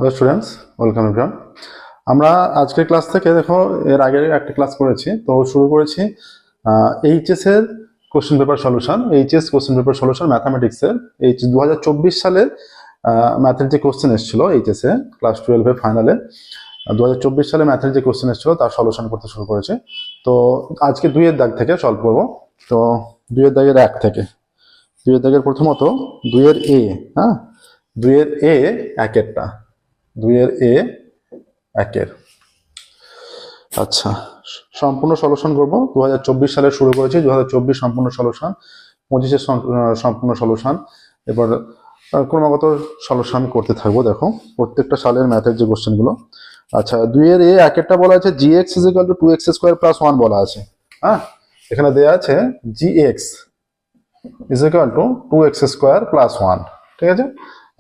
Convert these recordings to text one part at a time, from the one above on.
Hello students, welcome everyone. আমরা আজকের class থেকে দেখো এর আগে একটা ক্লাস করেছি, তো শুরু করেছি এইচএস এর question paper solution. HS question paper solution ম্যাথামেটিক্সের এইচএস 2024 সালের ম্যাথের যে কোশ্চেন এসেছিল এইচএস এ ক্লাস 12 এর ফাইনালে 2024 সালে ম্যাথের যে কোশ্চেন এসেছিল তার সলিউশন করতে শুরু করেছি। তো আজকে 2 এর দাগ থেকে সলভ করব। তো 2 এর দাগের 1 থেকে 2 এর দাগের প্রথমত 2 এর এ, হ্যাঁ 2 এর এ একেরটা 2 এর এ একের। আচ্ছা, সম্পূর্ণ সলিউশন করব। 2024 সালে শুরু করেছি, 2024 সম্পূর্ণ সলিউশন, 25 এর সম্পূর্ণ সলিউশন। এবার ক্রমাগত সলিউশন করতে থাকবো। দেখো প্রত্যেকটা সালের ম্যাথের যে কোশ্চেন গুলো। আচ্ছা, 2 এর এ একেরটা বলা আছে gx = 2x² + 1 বলা আছে। হ্যাঁ, এখানে দেয়া আছে gx = 2x² + 1, ঠিক আছে।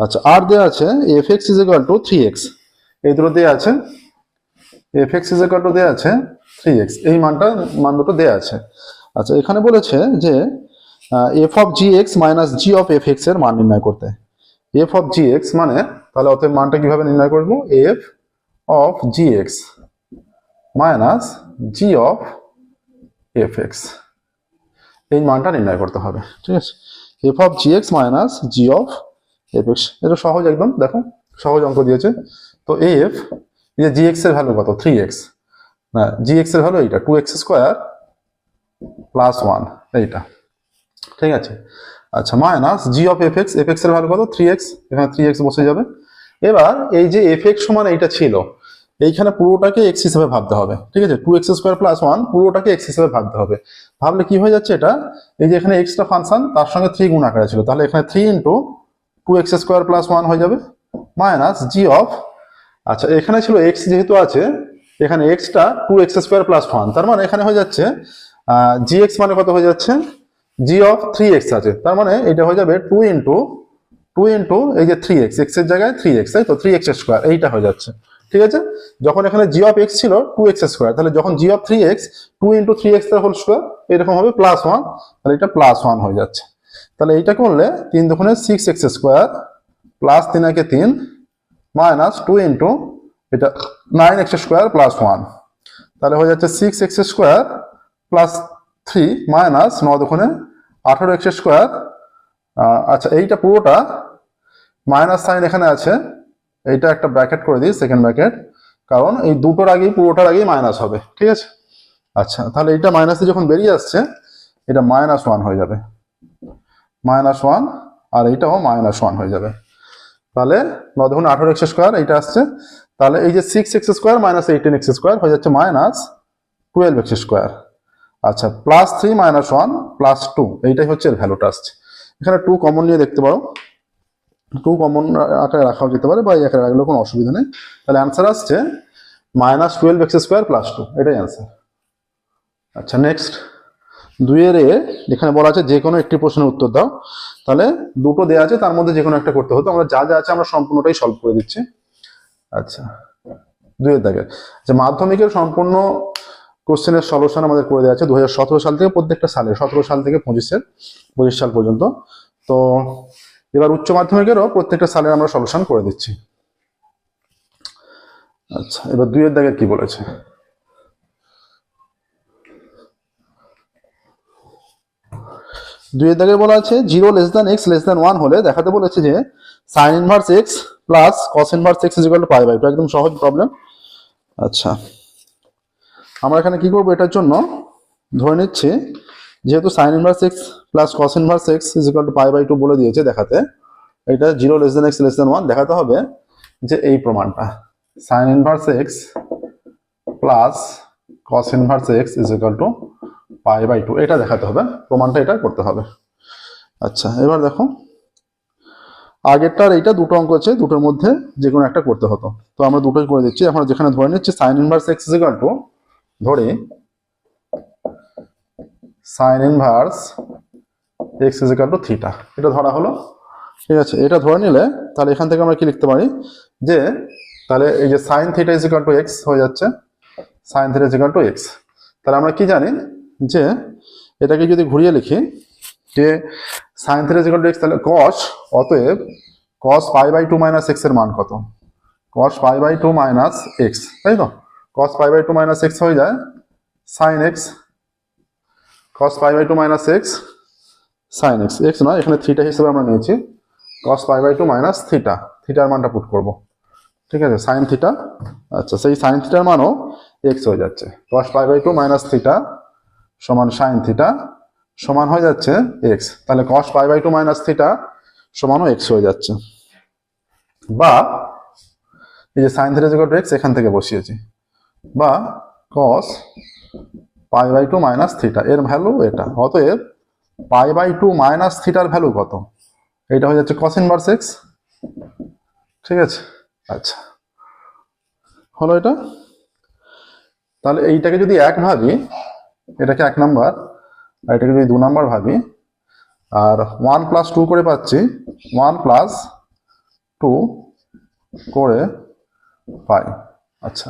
আচ্ছা, আর দেয়া আছে fx = 3x, এই দুটো দেয়া আছে। fx = দেয়া আছে 3x, এই মান দুটো দেয়া আছে। আচ্ছা, এখানে বলেছে যে f of gx - g of fx এর মান নির্ণয় করতে। f of gx মানে তাহলে অতএব মানটা কিভাবে নির্ণয় করব? f of gx - g of fx, এই মানটা নির্ণয় করতে হবে, ঠিক আছে। f of gx - g of fx, এটা সহজ একদম। দেখো সহজ অঙ্ক দিয়েছে। তো f যে gx এর ভ্যালু কত? 3x, না gx এর ভ্যালু এইটা 2x² + 1, এইটা, ঠিক আছে। আচ্ছা, minus g of fx, fx এর ভ্যালু কত? 3x, এখানে 3x বসে যাবে। এবার এই যে fx সমান এইটা ছিল, এইখানে পুরোটাকে x হিসেবে ভাবতে হবে, ঠিক আছে। 2x² + 1 পুরোটাকে x হিসেবে ভাবতে হবে। ভাবলে কি হয়ে যাচ্ছে? এটা এই যে এখানে এক্সট্রা ফাংশন, তার সঙ্গে 3 গুণ আকারে ছিল, তাহলে এখানে 3 × 2x² + 1 হয়ে যাবে, মাইনাস g of, আচ্ছা এখানে ছিল x যেহেতু আছে, এখানে x টা 2x² + 1, তার মানে এখানে হয়ে যাচ্ছে gx মানে কত হয়ে যাচ্ছে? g of 3x আছে, তার মানে এটা হয়ে যাবে 2 × এই যে 3x, x এর জায়গায় 3x, তাই তো 3x², এইটা হয়ে যাচ্ছে, ঠিক আছে। যখন এখানে g of x ছিল 2x², তাহলে যখন g of 3x 2 × 3x² এরকম হবে +1, তাহলে এটা +1 হয়ে যাচ্ছে। তাহলে এইটা করলে 3 দুগুণে 6x² + 3 একে 3 মাইনাস 2 × এটা 9x² + 1, তাহলে হয়ে যাচ্ছে 6x² + 3 মাইনাস 9 দুগুণে 18x²। আচ্ছা, এইটা পুরোটা মাইনাস সাইন এখানে আছে, এইটা একটা ব্র্যাকেট করে দিই, সেকেন্ড ব্র্যাকেট, কারণ এই দুটোর আগেই পুরোটার আগেই মাইনাস হবে, ঠিক আছে। আচ্ছা, তাহলে এইটা মাইনাসে যখন বেরিয়ে আসছে এটা -1 হয়ে যাবে, -1, আর এইটাও -1 হয়ে যাবে। তাহলে 9 দুগুণে 18x², এইটা আসছে। তাহলে এই যে 6x² - 18x² হয়ে যাচ্ছে -12x²। আচ্ছা, +3 - 1 +2, এইটাই হচ্ছে এর ভ্যালুটা আসছে। এখানে 2 কমন নিয়ে দেখতে পারো, 2 কমন আকারে রাখাও যেতে পারে, বা এই আকারে রাখলেও কোনো অসুবিধা নেই। তাহলে অ্যান্সার আসছে -12x² + 2, এটাই অ্যান্সার। আচ্ছা, নেক্সট 2 এর এ, এখানে বলা আছে যে কোনো একটি প্রশ্নের উত্তর দাও। তাহলে দুটো দেওয়া আছে, তার মধ্যে যে কোনো একটা করতে হতো। আমরা যা যা আছে আমরা সম্পূর্ণটাই সলভ করে দিচ্ছি। আচ্ছা, 2 এর দাগে, আচ্ছা মাধ্যমিকের সম্পূর্ণ কোশ্চেনের সলিউশন আমাদের করে দেওয়া আছে 2017 সাল থেকে, প্রত্যেকটা সালে 17 সাল থেকে 25 সাল পর্যন্ত। তো এবার উচ্চ মাধ্যমিকেরও প্রত্যেকটা সালের আমরা সলিউশন করে দিচ্ছি। আচ্ছা, এবার 2 এর দাগে কি বলেছে? 2 এর দাগে বলা আছে 0 x < 1 হলে দেখাতে বলেছে যে sin inverse x plus cos inverse x = π/2, একদম সহজ প্রবলেম। আচ্ছা, আমরা এখানে কি করব? এটার জন্য ধরে নিচ্ছি যেহেতু sin inverse x plus cos inverse x = π/2 বলে দিয়েছে দেখাতে, এটা 0 x < 1 দেখাতে হবে যে এই প্রমাণটা sin inverse x plus cos inverse x = π/2, এটা দেখাতে হবে, প্রমাণটা এটা করতে হবে। আচ্ছা, এবার দেখো আগেরটার এইটা দুটো অঙ্ক আছে, দুটোর মধ্যে যে কোনো একটা করতে হতো, তো আমরা দুটোই করে দিচ্ছি। এখন যেখানে ধরে নিচ্ছি sin inverse x ধরে sin inverse x θ, এটা ধরা হলো, ঠিক আছে। এটা ধরে নিলে তাহলে এখান থেকে আমরা কি লিখতে পারি যে তাহলে এই যে sin θ = x হয়ে যাচ্ছে, sin θ = x। তাহলে আমরা কি জানি যে এটাকে যদি ঘুরিয়ে লিখি যে sin θ = x, তাহলে cos, অতএব cos π/2 - x এর মান কত? cos pi by 2 minus x, তাই তো? cos pi by 2 minus x হয়ে যায় sine x, cos pi by 2 minus x sine x, x নয় এখানে থিটা হিসেবে আমরা নিয়েছি, cos pi by 2 minus theta, থিটার মানটা পুট করব, ঠিক আছে, সাইন থিটা। আচ্ছা, সেই সাইন থিটার মানও এক্স হয়ে যাচ্ছে, cos pi by 2 minus theta সমান সাইন থিটা সমান হয়ে যাচ্ছে এক্স, তাহলে cos pi by 2 minus theta সমানও এক্স হয়ে যাচ্ছে। বা এই যে sine theta equal to x এখান থেকে বসিয়েছি, বা cos pi by 2 minus theta এর ভ্যালু এটা, অতএব পাই বাই 2 মাইনাস থিটার ভ্যালু কত? এটা হয়ে যাচ্ছে cos ইনভার্স এক্স, ঠিক আছে। আচ্ছা, হলো এটা। তাহলে এইটাকে যদি এক ভাবি, এটাকে 1 নাম্বার, আর এটাকে যদি 2 নাম্বার ভাবি, আর 1 প্লাস 2 করে পাচ্ছি, 1 প্লাস 2 করে পাই। আচ্ছা,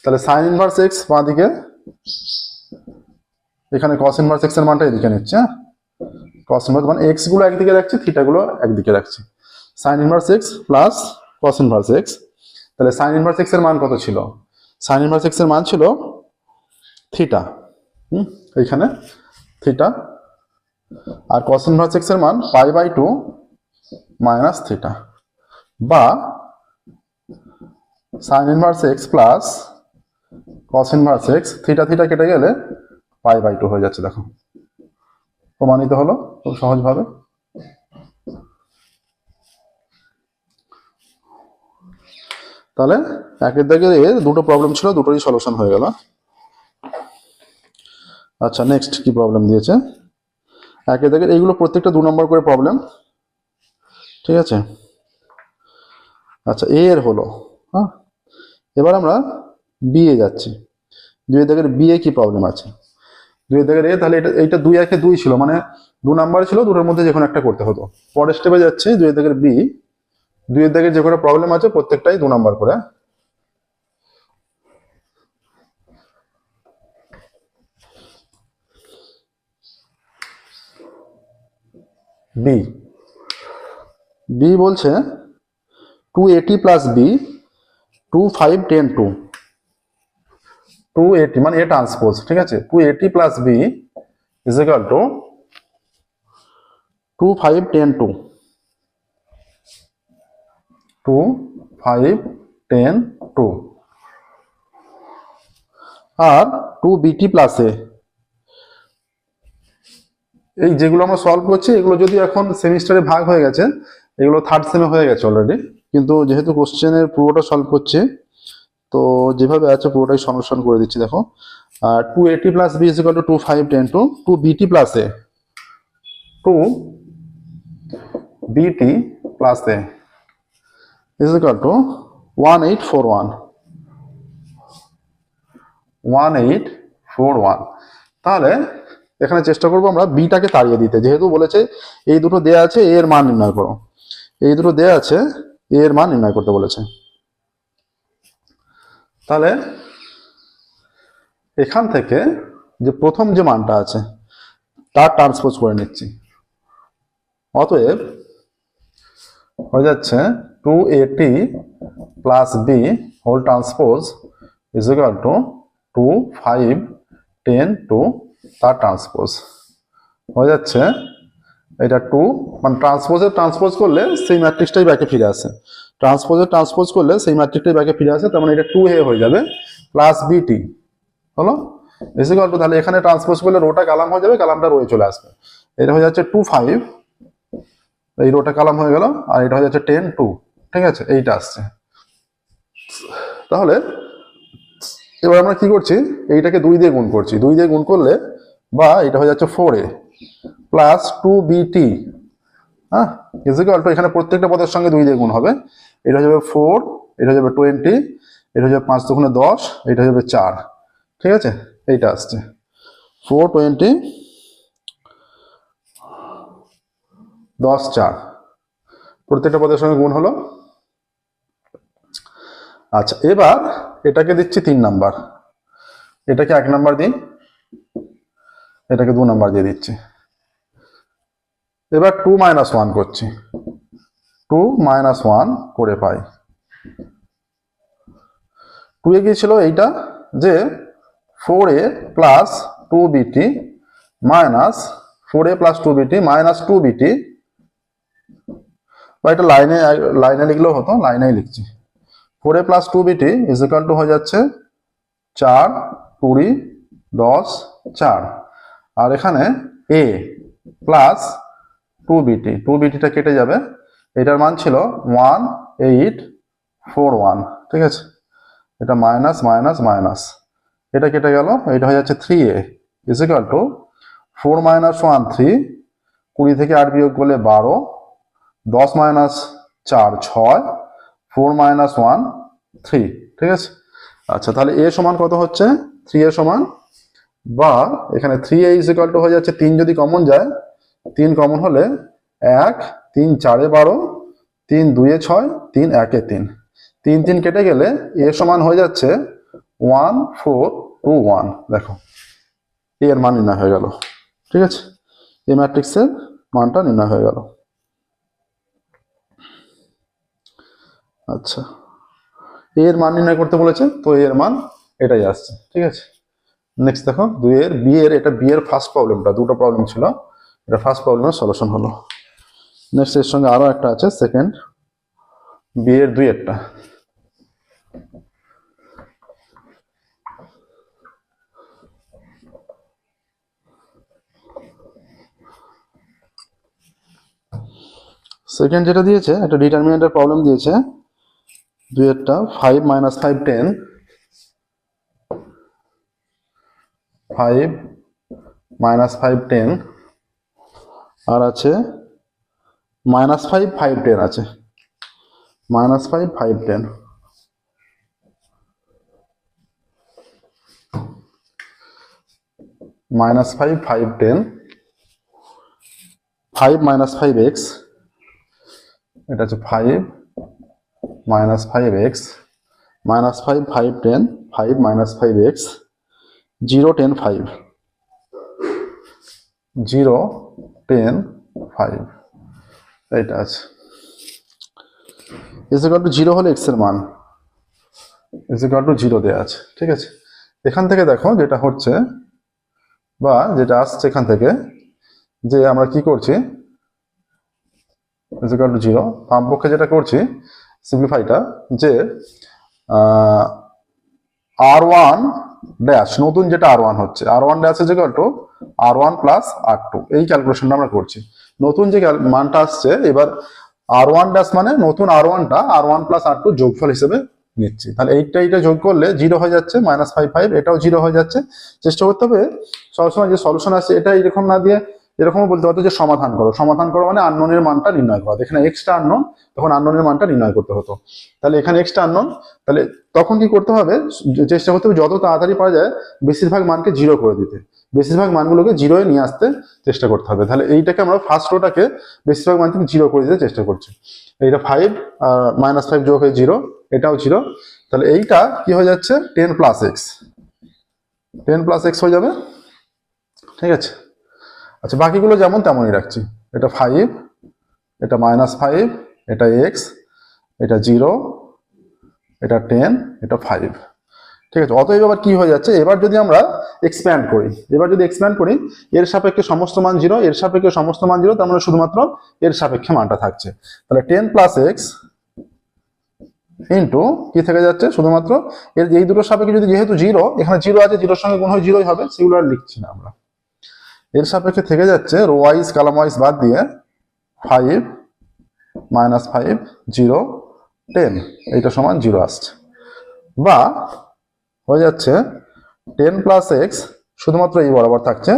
তাহলে সাইন ইনভার্স এক্স বাঁ দিকে, এখানে cos ইনভার্স এক্স এর মানটা এদিকে নিচ্ছে, cos ইনভার্স মানে এক্স গুলো একদিকে রাখছি, থিটা গুলো একদিকে রাখছি, sign inverse x plus cos inverse x. তাহলে সাইন ইনভার্স এক্স এর মান কত ছিল? সাইন ইনভার্স এক্স এর মান ছিল থিটা, এইখানে থিটা, আর cos ইনভার্স এক্স এর মান পাই বাই 2 মাইনাস থিটা, বা sign inverse x plus cos inverse x, theta theta কেটে গেলে পাই বাই 2 হয়ে যাচ্ছে, দেখো প্রমাণিত হলো খুব সহজভাবে। তাহলে একের দাগে দুটো প্রবলেম ছিল, দুটোরই সলিউশন হয়ে গেল। আচ্ছা, নেক্সট কি প্রবলেম দিয়েছে? একের দাগে এইগুলো প্রত্যেকটা 2 নম্বর করে প্রবলেম, ঠিক আছে। আচ্ছা, এ এর হলো, হ্যাঁ, এবার আমরা বি এ যাচ্ছি। 2 দাগের বি এ কি প্রবলেম আছে? 2 দাগের এ, তাহলে এইটা 2 একে 2 ছিল, মানে 2 নাম্বার ছিল, দুটোর মধ্যে যে কোনো একটা করতে হতো। পরের স্টেপে যাচ্ছি, 2 দাগের বি, 2 দাগের যে কোনো প্রবলেম আছে প্রত্যেকটাই 2 নাম্বার করে। বি, বি বলছে 280 প্লাস বি 2 5 10 2, 280 মানে এ ট্রান্সপোজ, ঠিক আছে, 280 plus B is equal to 2 5 10 2, 2 5 10 2, আর 2 বিটি প্লাস এ। এই যেগুলো আমরা সলভ করছি এগুলো যদি এখন সেমিস্টারে ভাগ হয়ে গেছে, এগুলো থার্ড সেমে হয়ে গেছে অলরেডি, কিন্তু যেহেতু কোশ্চেনের পুরোটা সলভ করছে, তো যেভাবে আছে পুরোটাই সলিউশন করে দিচ্ছি। দেখো, 280 plus B is equal to 2 5 10 2, 2 BT plus A, 2 BT plus A is equal two 1841, 1841। তাহলে এখানে চেষ্টা করবো আমরা বিটাকে তাড়িয়ে দিতে, যেহেতু বলেছে এই দুটো দেয়া আছে, এর মান নির্ণয় করো, এই দুটো দেয়া আছে, এর মান নির্ণয় করতে বলেছে। তাহলে এখান থেকে যে প্রথম যে মানটা আছে তার ট্রান্সপোজ করে নিচ্ছি, অতএব হয়ে যাচ্ছে 280 plus B whole transpose is equal to 2 5 10 2, তার ট্রান্সপোজ হয়ে যাচ্ছে এটা 2, মানে ট্রান্সপোজের ট্রান্সপোজ করলে সেই ম্যাট্রিক্সটাই ব্যাকে ফিরে আসে, ট্রান্সপোজের ট্রান্সপোজ করলে সেই ম্যাট্রিক্সটাই ব্যাকে ফিরে আসে, তার মানে এটা 2 এ হয়ে যাবে প্লাস বিটি হলো ইজ ইকুয়াল টু, তাহলে এখানে ট্রান্সপোজ করলে রোটা কালাম হয়ে যাবে, কালামটা রয়ে চলে আসবে, এটা হয়ে যাচ্ছে 2 5, এই রোটা কালাম হয়ে গেল, আর এটা হয়ে যাচ্ছে 10 2, ঠিক আছে, এইটা আসছে। তাহলে এবার আমরা কি করছি, এইটাকে 2 দিয়ে গুণ করছি, 2 দিয়ে গুণ করলে বা এটা হয়ে যাচ্ছে 4a প্লাস 2bt, হ্যাঁ, ইজ ইকুয়াল টু, এখানে প্রত্যেকটা পদের সঙ্গে 2 দিয়ে গুণ হবে, এটা হয়ে যাবে 4, এটা হয়ে যাবে 20, এটা হয়ে যাবে 5 দুগুণে 10, এটা হয়ে যাবে 4, ঠিক আছে, এইটা আসছে 4 20 10 4, প্রত্যেকটা পদের সঙ্গে গুণ হলো। আচ্ছা, এবার এটাকে দিচ্ছি 3 নাম্বার, এটাকে 1 নাম্বার দিই, এটাকে 2 নাম্বার দিয়ে দিচ্ছি। এবার 2 - 1 করছি, 2 - 1 করে পাই, 2a কি ছিল এইটা যে 4a plus 2bt minus 4a plus 2bt minus 2bt, বা এটা লাইনে লাইনে লিখলেও হতো, লাইনেই লিখছি। 4a plus 2bt is equal two হয়ে যাচ্ছে 4 20 10 4, আর এখানে a প্লাস 2bt টা কেটে যাবে, এটার মান ছিল 1841, ঠিক আছে, এটা মাইনাস মাইনাস মাইনাস, এটা কেটে গেল, এটা হয়ে যাচ্ছে 3a is equal to 4 minus 1 3, 20 থেকে 8 বিয়োগ করলে 12, 10 মাইনাস 4 6, 4 মাইনাস 1 3, ঠিক আছে। আচ্ছা, তাহলে a সমান কত হচ্ছে, 3a সমান, বা এখানে 3a ইজ ইকুয়াল টু হয়ে যাচ্ছে 3 যদি কমন যায়, 3 কমন হলে 1 3 4 12, 3 2 6, 3 1 3, 3 3 কেটে গেলে a সমান হয়ে যাচ্ছে 1421। দেখো a এর মান নির্ণয় হয়ে গেল, ঠিক আছে, এই ম্যাট্রিক্সের মানটা নির্ণয় হয়ে গেল। আচ্ছা, a এর মান নির্ণয় করতে বলেছে, তো a এর মান এটাই আসছে, ঠিক আছে। নেক্সট দেখো 2 এর b এর, এটা b এর ফার্স্ট প্রবলেমটা, দুটো প্রবলেম ছিল, এটা ফার্স্ট প্রবলেমের সলিউশন হলো। নেক্সট এর সঙ্গে আরো একটা আছে, সেকেন্ড b এর 2 এরটা। সেকেন্ড যেটা দিয়েছে, একটা ডিটারমিনেন্টের প্রবলেম দিয়েছে, 2 এরটা 5 minus 5 10, 5 minus 5 10, আর আছে minus 5 5 10 আছে, minus 5 5 10, minus 5 5 10, 5 minus 5x, এটা হচ্ছে 5 minus 5x, minus 5 5 10, 5 minus 5x, 0 10 5, 0 10 5, এটা আছে। ইজ ইকুয়াল টু 0 হলে x এর মান, ইজ ইকুয়াল টু 0 দেওয়া আছে, ঠিক আছে। এখান থেকে দেখো যেটা হচ্ছে, বা যেটা আসছে এখান থেকে, যে আমরা কি করছি, ইজ ইকুয়াল টু 0, বামপক্ষে যেটা করছি সিম্পলিফাইটা, যে r1 ড্যাশ, নতুন যেটা r1 হচ্ছে, r1 dash is equal two r1 plus r2, এই ক্যালকুলেশনটা আমরা করছি। নতুন যে মানটা আসছে, এবার r1 ড্যাশ মানে নতুন r1টা r1 প্লাস r2 যোগফল হিসেবে নিচ্ছি, তাহলে এইটা যোগ করলে 0 হয়ে যাচ্ছে, মাইনাস 5 5, এটাও 0 হয়ে যাচ্ছে। চেষ্টা করতে হবে সবসময় যে সলিউশন আসছে এটা এরকম না দিয়ে এরকমও বলতে পারতো যে সমাধান করো, সমাধান করো মানে আননোনের মানটা নির্ণয় করো, এখানে এক্সটা আননোন, তখন আননোনের মানটা নির্ণয় করতে হতো, তাহলে এখানে এক্সটা আননোন, তাহলে তখন কি করতে হবে, চেষ্টা করতে হবে যত তাড়াতাড়ি পারা যায় বেশিরভাগ মানকে 0 করে দিতে, বেশিরভাগ মানগুলোকে 0 এ নিয়ে আসতে চেষ্টা করতে হবে। তাহলে এইটাকে আমরা ফার্স্ট রোটাকে বেশিরভাগ মান থেকে 0 করে দিতে চেষ্টা করছি। এইটা 5 মাইনাস 5 যোগ হয়ে 0, এটাও 0, তাহলে এইটা কি হয়ে যাচ্ছে 10 প্লাস এক্স, 10 প্লাস এক্স হয়ে যাবে, ঠিক আছে। আচ্ছা, বাকিগুলো যেমন তেমনই রাখছি, এটা 5, এটা মাইনাস 5, এটা এক্স, এটা 0, এটা 10, এটা 5, ঠিক আছে। অতএব এবার কি হয়ে যাচ্ছে, এবার যদি আমরা এক্সপ্যান্ড করি, এর সাপেক্ষে সমস্ত মান 0, এর সাপেক্ষে সমস্ত মান 0, তার মানে শুধুমাত্র এর সাপেক্ষে মানটা থাকছে, তাহলে 10 প্লাস এক্স ইন্টু কি থেকে যাচ্ছে, শুধুমাত্র এর এই দুটোর সাপেক্ষে যদি, যেহেতু 0 এখানে 0 আছে, 0 এর সঙ্গে গুণ হয় 0ই হবে, সেগুলো আর লিখছি না আমরা। এর সাপেক্ষে থেকে যাচ্ছে রো ওয়াইজ কলাম ওয়াইজ বাদ দিয়ে 5 মাইনাস 5 0 10, এইটা সমান 0 আসছে, বা হয়ে যাচ্ছে 10 প্লাস এক্স, শুধুমাত্র এই বরাবর থাকছে,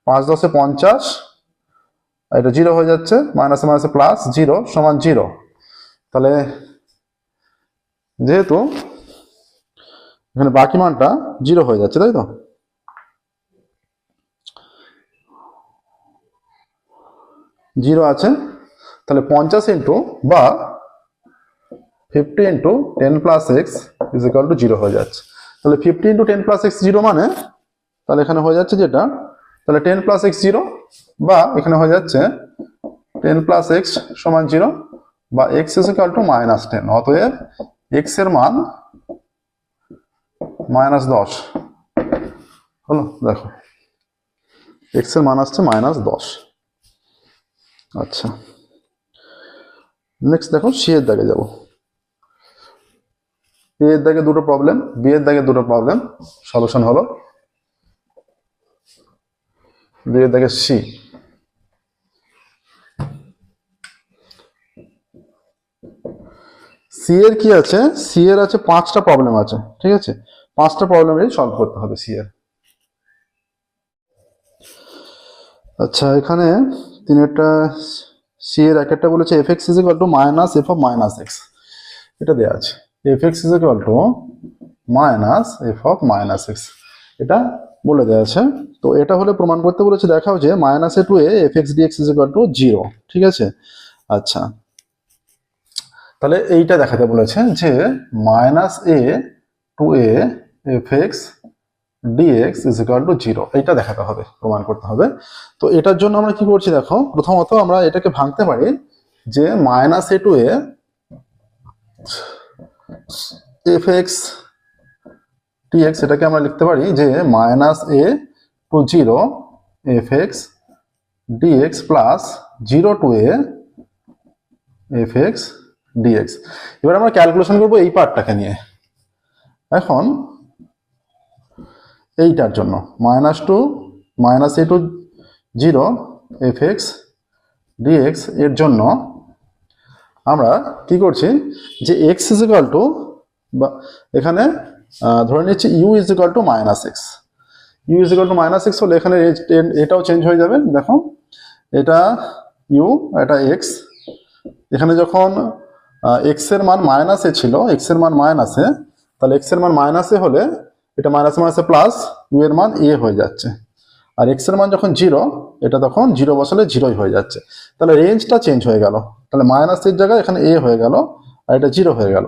5 10 50, এটা 0 হয়ে যাচ্ছে, মাইনাসে মাইনাসে প্লাস 0 সমান 0, তাহলে যেহেতু এখানে বাকি মানটা 0 হয়ে যাচ্ছে, তাই তো, জিরো আছে, তাহলে 50 ইন্টু বা 50 into 10 plus x is equal to 0 হয়ে যাচ্ছে, তাহলে 50 ইন্টু 10 প্লাস এক্স 0 মানে, তাহলে এখানে হয়ে যাচ্ছে যেটা, তাহলে 10 প্লাস এক্স 0, বা এখানে হয়ে যাচ্ছে 10 প্লাস এক্স সমান 0, বা x is equal to minus 10, অতএব এক্স এর মান -10 হলো। দেখো এক্স এর মান আসছে -10। আচ্ছা, নেক্সট দেখো সি এর দাগে যাব। এ এর দাগে দুটো প্রবলেম, বি এর দাগে দুটো প্রবলেম। সলিউশন হলো বি এর দাগে সি। সি এর কি আছে? সি এর আছে 5টা প্রবলেম আছে, ঠিক আছে? 5টা প্রবলেমই সলভ করতে হবে সি এর। আচ্ছা, এখানে তিনটা সি এর এক একটা বলেছে F x is equal to minus F of minus x. এটা দেওয়া আছে F x is equal to minus F of minus x, এটা বলে দেওয়া আছে। তো এটা হলে প্রমাণ করতে বলেছে, দেখাও যে minus a to a f x dx is equal to 0, ঠিক আছে? আচ্ছা, তাহলে এইটা দেখাতে বলেছে যে minus a to a f x dx is equal to 0, এইটা দেখাতে হবে, প্রমাণ করতে হবে। তো এটার জন্য আমরা কি করছি দেখো, প্রথমত আমরা এটাকে ভাঙতে পারি যে minus a to a f x dx, এটাকে আমরা লিখতে পারি যে minus a to 0 f x dx plus 0 to a f x dx. এবার আমরা ক্যালকুলেশন করবো এই পার্টটাকে নিয়ে। এখন এইটার জন্য minus a to 0 f x dx এর জন্য আমরা কি করছি যে এক্স ইজ ইকুয়াল টু, বা এখানে ধরে নিচ্ছি u is equal to minus x. U is equal to minus x হলে এখানে এটাও চেঞ্জ হয়ে যাবে। দেখো এটা ইউ, এটা এক্স। এখানে যখন এক্স এর মান মাইনাসে ছিল, এক্স এর মান মাইনাসে, তাহলে এক্স এর মান মাইনাসে হলে এটা মাইনাসে মাইনাসে প্লাস ইউ এর মান এ হয়ে যাচ্ছে। আর এক্স এর মান যখন 0, এটা তখন 0 বসালে 0ই হয়ে যাচ্ছে। তাহলে রেঞ্জটা চেঞ্জ হয়ে গেল, তাহলে মাইনাসের জায়গায় এখানে এ হয়ে গেল আর এটা 0 হয়ে গেল।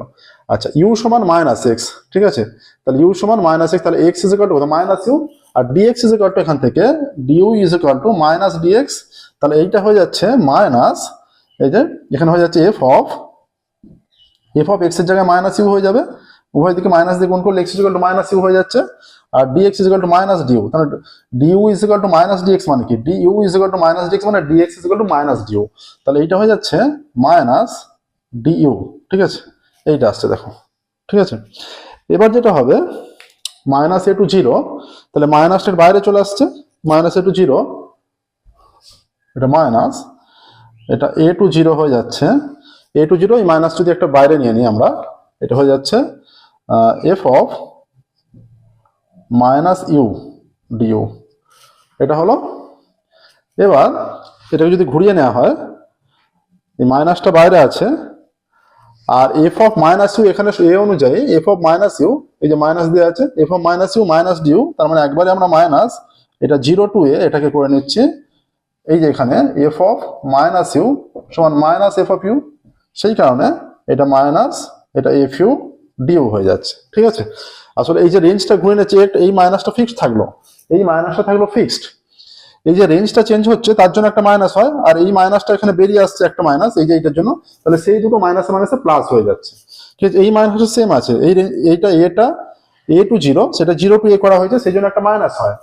আচ্ছা, ইউ সমান মাইনাস এক্স, ঠিক আছে? তাহলে ইউ সমান মাইনাস এক্স, তাহলে x is equal to minus u, আর ডিএক্স ইজ ইকুয়াল টু এখান থেকে du is equal to minus dx. তাহলে এইটা হয়ে যাচ্ছে মাইনাস, এই যে এখানে হয়ে যাচ্ছে এফ অফ এক্স এর জায়গায় মাইনাস ইউ হয়ে যাবে, উভয় দিকে মাইনাস দিয়ে গুণ করলে x is equal to minus u হয়ে যাচ্ছে, আর dx is equal to minus du. তাহলে du is equal to minus dx মানে কি, du is equal to minus dx মানে dx is equal to minus du. তাহলে এইটা হয়ে যাচ্ছে মাইনাস ডিইউ, ঠিক আছে? এইটা আসছে দেখো, ঠিক আছে? এবার যেটা হবে মাইনাস এ টু 0, তাহলে মাইনাসটার বাইরে চলে আসছে, মাইনাস এ টু 0, এটা মাইনাস, এটা এ টু 0 হয়ে যাচ্ছে, এ টু 0, এই মাইনাস যদি একটা বাইরে নিয়ে নিই আমরা, এটা হয়ে যাচ্ছে f of minus u du, এটা হলো। এবার এটাকে যদি ঘুরিয়ে নেওয়া হয়, এই মাইনাসটা বাইরে আছে, আর এফ অফ মাইনাস ইউ এখানে এ অনুযায়ী এফ অফ মাইনাস ইউ, এই যে মাইনাস দেওয়া আছে, f of minus u minus du, তার মানে একবারে আমরা মাইনাস এটা 0 টু এ এটাকে করে নিচ্ছি। এই যে এখানে এফ অফ মাইনাস ইউ সমান মাইনাস এফ অফ ইউ, সেই কারণে এটা মাইনাস এটা এফ ইউ ডিউ হয়ে যাচ্ছে, ঠিক আছে? আসলে এই যে রেঞ্জটা ঘুরে নিচ্ছে, এই মাইনাসটা ফিক্সড থাকলো, এই মাইনাসটা থাকলো ফিক্সড। এই যে রেঞ্জটা চেঞ্জ হচ্ছে তার জন্য একটা মাইনাস হয়, আর এই মাইনাসটা এখানে বেরিয়ে আসছে একটা মাইনাস, এই যে এইটার জন্য, তাহলে সেই দুটো মাইনাসে মাইনাসে প্লাস হয়ে যাচ্ছে, ঠিক আছে? এই মাইনাসটা সেম আছে, এইটা এ টু 0, সেটা 0 টু এ করা হয়েছে, সেই জন্য একটা মাইনাস হয়।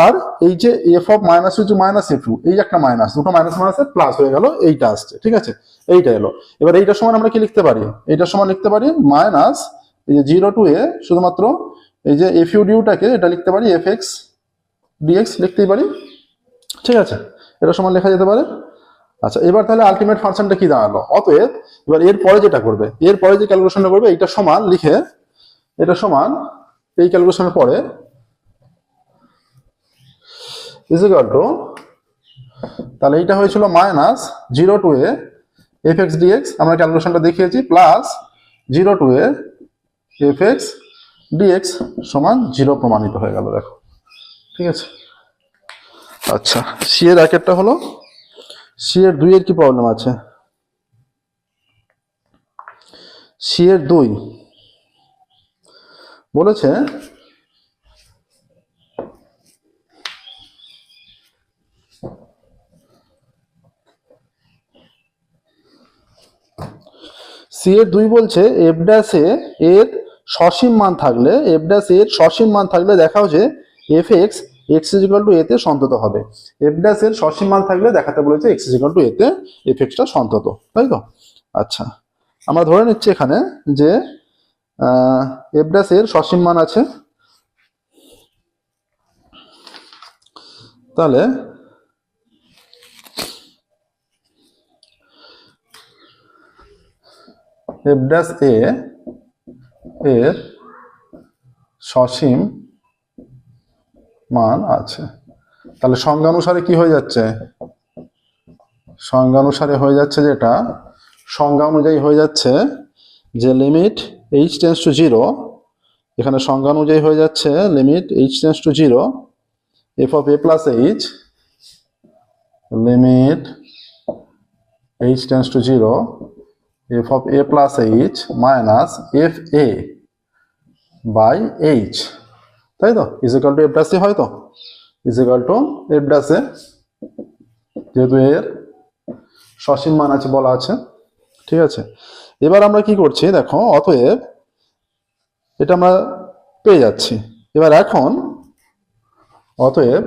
আর এই যে f of minus u minus f u, এই একটা মাইনাস, দুটো মাইনাস মাইনাসে প্লাস হয়ে গেল, এইটা আসছে, ঠিক আছে? এইটা এলো। এবার এইটার সমান আমরা কি লিখতে পারি? এইটার সমান লিখতে পারি মাইনাস এই যে 0 টু এ, শুধুমাত্র এই যে এফ ইউ ডিউটাকে এটা লিখতে পারি এফ এক্স ডিএক্স লিখতেই পারি, ঠিক আছে? এটা সমান লেখা যেতে পারে। আচ্ছা, এবার তাহলে আলটিমেট ফাংশনটা কি দাঁড়ালো? অতএব এবার এর পরে যেটা করবে, এর পরে যে ক্যালকুলেশনটা করবে, এইটা সমান লিখে, এটা সমান এই ক্যালকুলেশনের পরে ইজ ইকুয়াল টু, তাহলে এইটা হয়েছিল minus 0 to a f x dx, আমরা ক্যালকুলেশনটা দেখিয়েছি, plus 0 to a f x dx সমান 0 প্রমাণিত হয়ে গেল, দেখো, ঠিক আছে? আচ্ছা, সি এর একটা হলো, সি এর 2 এর কি প্রবলেম আছে? সি এর 2 বলেছে সি এর 2 বলছে এফ ড্যাশ এ এর সসীম মান থাকলে এফ ড্যাশ এর সসীম মান থাকলে দেখাও যে F x x is equal two এতে সন্তত হবে। এফ ড্যাশ এর সসীম মান থাকলে দেখাতে বলেছে এক্স ইজ ইকুয়াল টু এতে এফ এক্সটা সন্তত, তাই তো? আচ্ছা, আমরা ধরে নিচ্ছি এখানে যে এফ ড্যাশ এর সসীম মান আছে, তাহলে এফ ড্যাশ এ এর সসীম মান আছে। তাহলে সংজ্ঞানুসারে কি হয়ে যাচ্ছে? সংজ্ঞানুসারে হয়ে যাচ্ছে যেটা সংজ্ঞা অনুযায়ী হয়ে যাচ্ছে যে limit h tends to zero, এখানে সংজ্ঞা অনুযায়ী হয়ে যাচ্ছে limit h tends to zero f of a plus h, limit h tends to zero f of a plus h minus f a by h, তাই তো? Is equal to f dash a, হয় তো? Is equal to f dash a, যেহেতু এর সসীম মান আছে বলা আছে, ঠিক আছে? এবার আমরা কি করছি দেখো, অতএব এটা আমরা পেয়ে যাচ্ছি। এবার এখন অতএব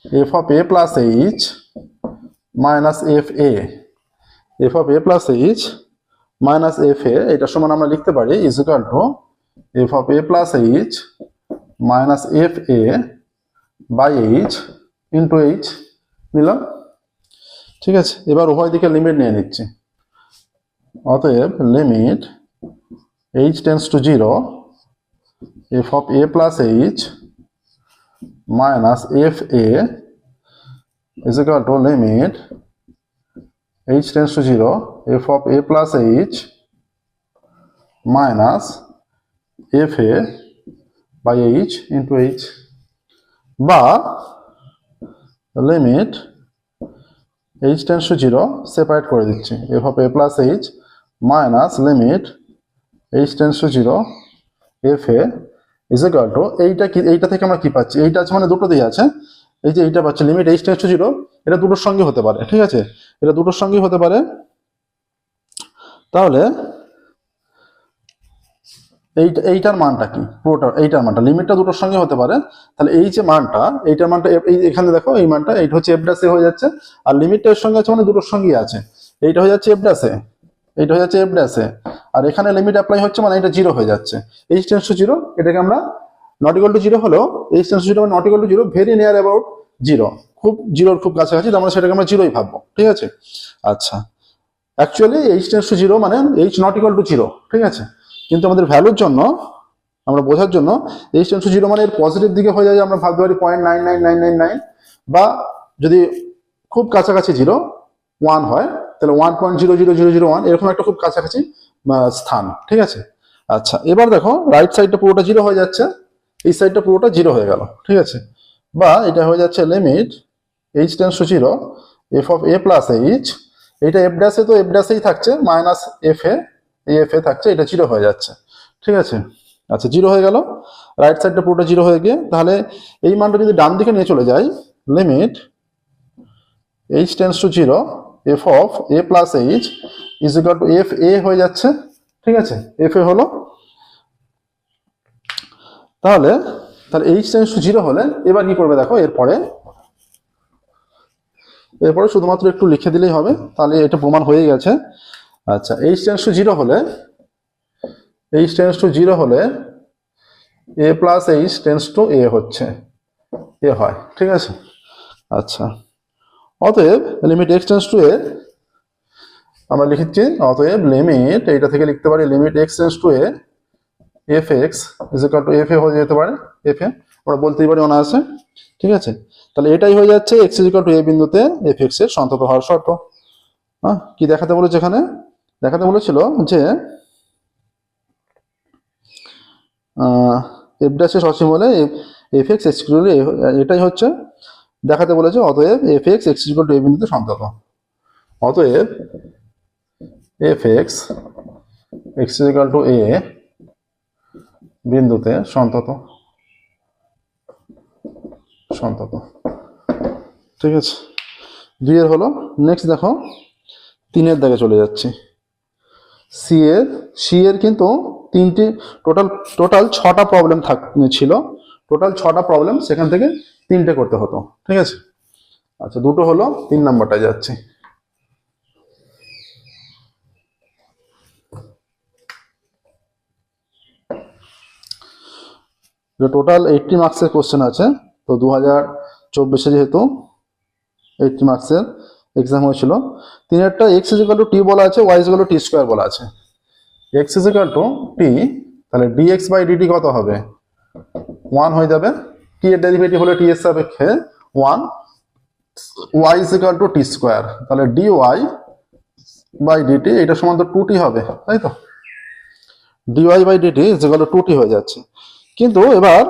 f of a plus h minus f a, f of a plus h minus f a, এটার সমান আমরা লিখতে পারি is equal to f of a plus h minus f a by h into h নিলাম, ঠিক আছে? এবার উভয় দিকে লিমিট নিয়ে নিচ্ছি। অতএব limit h tends to zero f of a plus h minus f A is equal to limit h tends to 0 f of a plus h minus f a by h into h, বা limit h tends to 0 separate করে দিচ্ছি f of a plus h minus limit h tends to 0 f a is equal to এইটা কি, এইটা থেকে আমরা কি পাচ্ছি? এইটা আছে মানে দুটো দিয়ে আছে, এই যে এইটা পাচ্ছি limit h tends to zero, এটা দুটোর সঙ্গে হতে পারে, ঠিক আছে? এটা দুটোর সঙ্গে হতে পারে। তাহলে এইটার মানটা কি? পুরোটা এইটার মানটা, লিমিটটা দুটোর সঙ্গে হতে পারে। তাহলে এই যে মানটা, এইটার মানটা এখানে দেখো, এই মানটা এইটা হচ্ছে এফ ড্যাশ এ হয়ে যাচ্ছে, আর লিমিটটা এর সঙ্গে আছে মানে দুটোর সঙ্গেই আছে, এইটা হয়ে যাচ্ছে এফ ড্যাশ এ, এইটা হয়ে যাচ্ছে এফ ড্যাশ এ, আর এখানে লিমিট অ্যাপ্লাই হচ্ছে মানে এটা জিরো হয়ে যাচ্ছে। এইচ টেন্স টু জিরো, এটাকে আমরা নট ইকুয়াল টু জিরো হলেও H tends to zero not equal to zero, very near about zero, খুব জিরোর খুব কাছাকাছি, আমরা সেটাকে আমরা জিরোই ভাববো, ঠিক আছে? আচ্ছা, actually h tends to zero মানে h not equal to zero, ঠিক আছে? কিন্তু আমাদের ভ্যালুর জন্য, আমরা বোঝার জন্য এইচ টেন্স টু জিরো মানে এর পজিটিভ দিকে হয়ে যায়, আমরা ভাবতে পারি 0.99999, বা যদি খুব কাছাকাছি জিরো ওয়ান হয় তাহলে 1.00001, এরকম একটা খুব কাছাকাছি স্থান, ঠিক আছে? আচ্ছা, এবার দেখো রাইট সাইডটা পুরোটা জিরো হয়ে যাচ্ছে, এই সাইডটা পুরোটা জিরো হয়ে গেল, ঠিক আছে? বা এটা হয়ে যাচ্ছে limit h tends to zero f of a plus H, এইটা এফ ড্যাশে তো এফ ড্যাশেই থাকছে, মাইনাস এফ এ, এই এফ এ থাকছে, এটা জিরো হয়ে যাচ্ছে, ঠিক আছে? আচ্ছা, জিরো হয়ে গেল, রাইট সাইডটা পুরোটা জিরো হয়ে গিয়ে, তাহলে এই মানটা যদি ডান দিকে নিয়ে চলে যায়, limit h tends to zero f of a plus H is equal to F এ হয়ে যাচ্ছে, ঠিক আছে? এফ এ হলো, তাহলে এইচ টেন্স টু জিরো হলে এবার কি করবে দেখো, এরপরে শুধুমাত্র একটু লিখে দিলেই হবে, তাহলে এটা প্রমাণ হয়ে গেছে। আচ্ছা, এইচ টেন্স টু জিরো হলে, এইচ টেন্স টু জিরো হলে এ প্লাস এইচ টেন্স টু এ হচ্ছে, এ হয়, ঠিক আছে? আচ্ছা, অতএব লিমিট এক্স টেন্স টু এ আমরা লিখেছি, অতএব লিমিট, এইটা থেকে লিখতে পারি limit x tends to a f x is equal to F এ হয়ে যেতে পারে, এফ এ আমরা বলতেই পারি অনায়াসে, ঠিক আছে? তাহলে এটাই হয়ে যাচ্ছে x is equal to a বিন্দুতে এফ এক্স এর সন্তত হওয়ার শর্ত। হ্যাঁ, কি দেখাতে বলেছে এখানে? দেখাতে বলেছিল যে এফ ড্যাশের সসীম হলে f x x equal to, এটাই হচ্ছে দেখাতে বলেছে। অতএব f x x equal to a বিন্দুতে সন্তত, অতএব f x x equal to a বিন্দুতে সন্তত, ঠিক আছে? 2 এর হলো। নেক্সট দেখো 3 এর দিকে চলে যাচ্ছি। সি এর কিন্তু তিনটি টোটাল 6টা প্রবলেম ছিল, টোটাল 6টা প্রবলেম, সেখান থেকে 3টে করতে হতো, ঠিক আছে। আচ্ছা, দুটো হলো, 3 নাম্বারটা যাচ্ছে। টোটাল 80 মার্কসের কোশ্চেন আছে। তো 2024 যেহেতু 80 মার্কসের এক্সাম হয়েছিল, তিনেরটা x is equal to t বলা আছে, y is equal to t square বলা আছে। X is equal to t, তাহলে ডিএক্স বাই ডিটি কত হবে? 1 হয়ে যাবে। টি এর ডেরিভেটিভ হলো টি এর সাপেক্ষে 1, y is equal to t square, তাহলে ডি ওয়াই বাই ডিটি এটা সমান তো 2t হবে, তাই তো। Dy by dt is equal to 2t হয়ে যাচ্ছে। কিন্তু এবার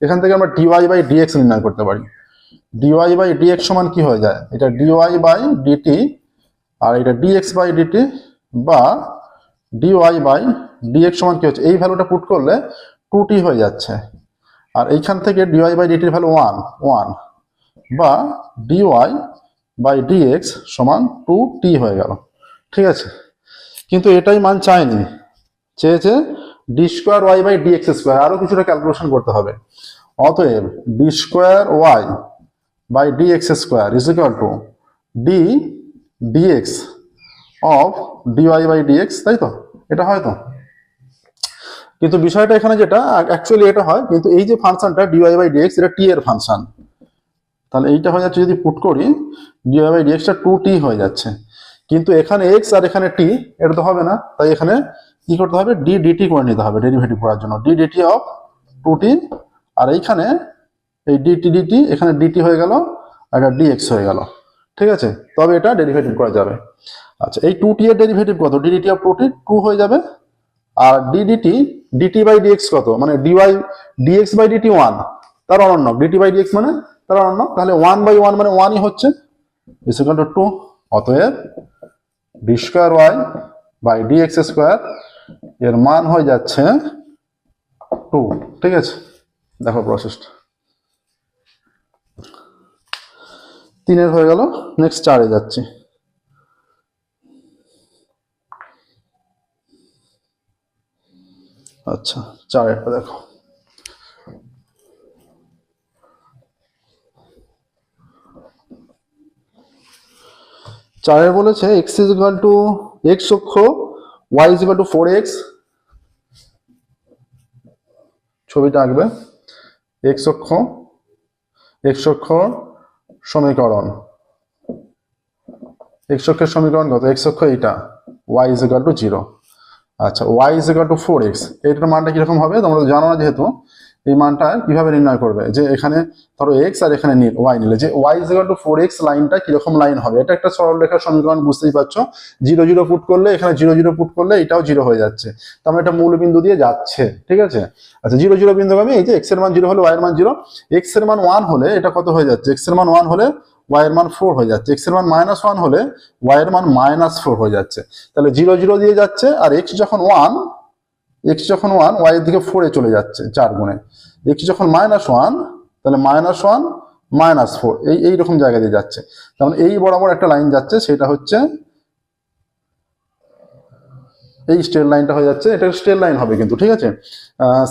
এখান থেকে আমরা ডিওয়াই বাই ডিএক্স নির্ণয় করতে পারি। ডিওয়াই বাই ডিএক্স সমান কি হয়ে যায়? এটা ডিওয়াই বাই ডিটি, আর এটা ডিএক্স বাই ডিটি, বা ডিওয়াই বাই ডিএক্স সমান কি হচ্ছে? এই ভ্যালুটা পুট করলে 2t হয়ে যাচ্ছে, আর এইখান থেকে ডিওয়াই বাই ডিটির ভ্যালু 1, বা ডিওয়াই বাই ডিএক্স সমান 2t হয়ে গেল, ঠিক আছে। কিন্তু এটাই মান চায়নি, চেয়েছে d square y by dx square, আরো কিছুটা ক্যালকুলেশন করতে হবে। অতএব d square y by dx square is equal to d dx of dy by dx, তাই তো। এটা হয় তো। কিন্তু বিষয়টা এখানে যেটা অ্যাকচুয়ালি এটা হয়, কিন্তু এই যে ফাংশনটা ডিওয়াই বাই ডিএক্স, এটা টি এর ফাংশন, তাহলে এইটা হয়ে যাচ্ছে, যদি পুট করি ডিওয়াই বাই ডিএক্সটা 2t হয়ে যাচ্ছে। কিন্তু এখানে এক্স আর এখানে টি, এটা তো হবে না, তাই এখানে কি করতে হবে? ডি ডিটি করে নিতে হবে ডেরিভেটিভ করার জন্য, ডি ডিটি অফ 2t, আর এইখানে এই ডিটি ডিটি এখানে ডিটি হয়ে গেল, আর এটা ডিএক্স হয়ে গেল, ঠিক আছে। তবে এটা ডেরিভেটিভ করা যাবে। আচ্ছা, এই 2t এর ডেরিভেটিভ কত? ডি ডিটি অফ 2t 2 হয়ে যাবে, আর d dt dt by dx কত? মানে ডিওয়াই ডিএক্স বাই ডিটি 1, তার অনন্য, ডিটি বাই ডিএক্স মানে তার অনন্য, তাহলে 1 বাই 1 মানে 1ই হচ্ছে, ইজ ইকুয়াল টু 2। অতএব d square y by dx square এর মান হয়ে যাচ্ছে 2, ঠিক আছে। দেখো প্রসেসটা, 3 হয়ে গেল, নেক্সট 4 যাচ্ছি। আচ্ছা, 4 দেখো, চারের বলেছে x is equal to x অক্ষ, y is equal to 4x, ছবিটা আঁকবে। এক্স অক্ষ সমীকরণ, এক্স অক্ষের সমীকরণ কত? এক্স অক্ষ এইটা, ওয়াই ইজ ইকুয়াল টু 0। আচ্ছা, Y is equal to 4x, এইটার মানটা কিরকম হবে তোমরা তো জানো না, যেহেতু এই মানটা কিভাবে নির্ণয় করবে? যে এখানে ধরো এক্স আর এখানে ওয়াই নিলে, যে Y is equal to 4x লাইনটা কিরকম লাইন হবে? এটা একটা সরলরেখার সমীকরণ, বুঝতেই পারছো। 0 0 পুট করলে, এখানে 0 0 পুট করলে এটাও 0 হয়ে যাচ্ছে, তার মানে এটা মূল বিন্দু দিয়ে যাচ্ছে, ঠিক আছে। আচ্ছা, 0 0 বিন্দুগামী, এই যে এক্স এর মান 0 হলে ওয়াই এর মান 0, এক্স এর মান 1 হলে এটা কত হয়ে যাচ্ছে? এক্স এর মান 1 হলে ওয়াই এর মান 4 হয়ে যাচ্ছে, এক্স এর মান -1 হলে ওয়াই এর মান -4 হয়ে যাচ্ছে। তাহলে 0 0 দিয়ে যাচ্ছে, আর এক্স যখন 1 ওয়াই এর দিকে 4 চলে যাচ্ছে 4 গুণে। এক্স যখন -1, তাহলে -1 -4 এইরকম জায়গা দিয়ে যাচ্ছে। তার মানে এই বরাবর একটা লাইন যাচ্ছে, সেটা হচ্ছে এই স্ট্রেট লাইনটা হয়ে যাচ্ছে, এটা স্ট্রেট লাইন হবে কিন্তু, ঠিক আছে।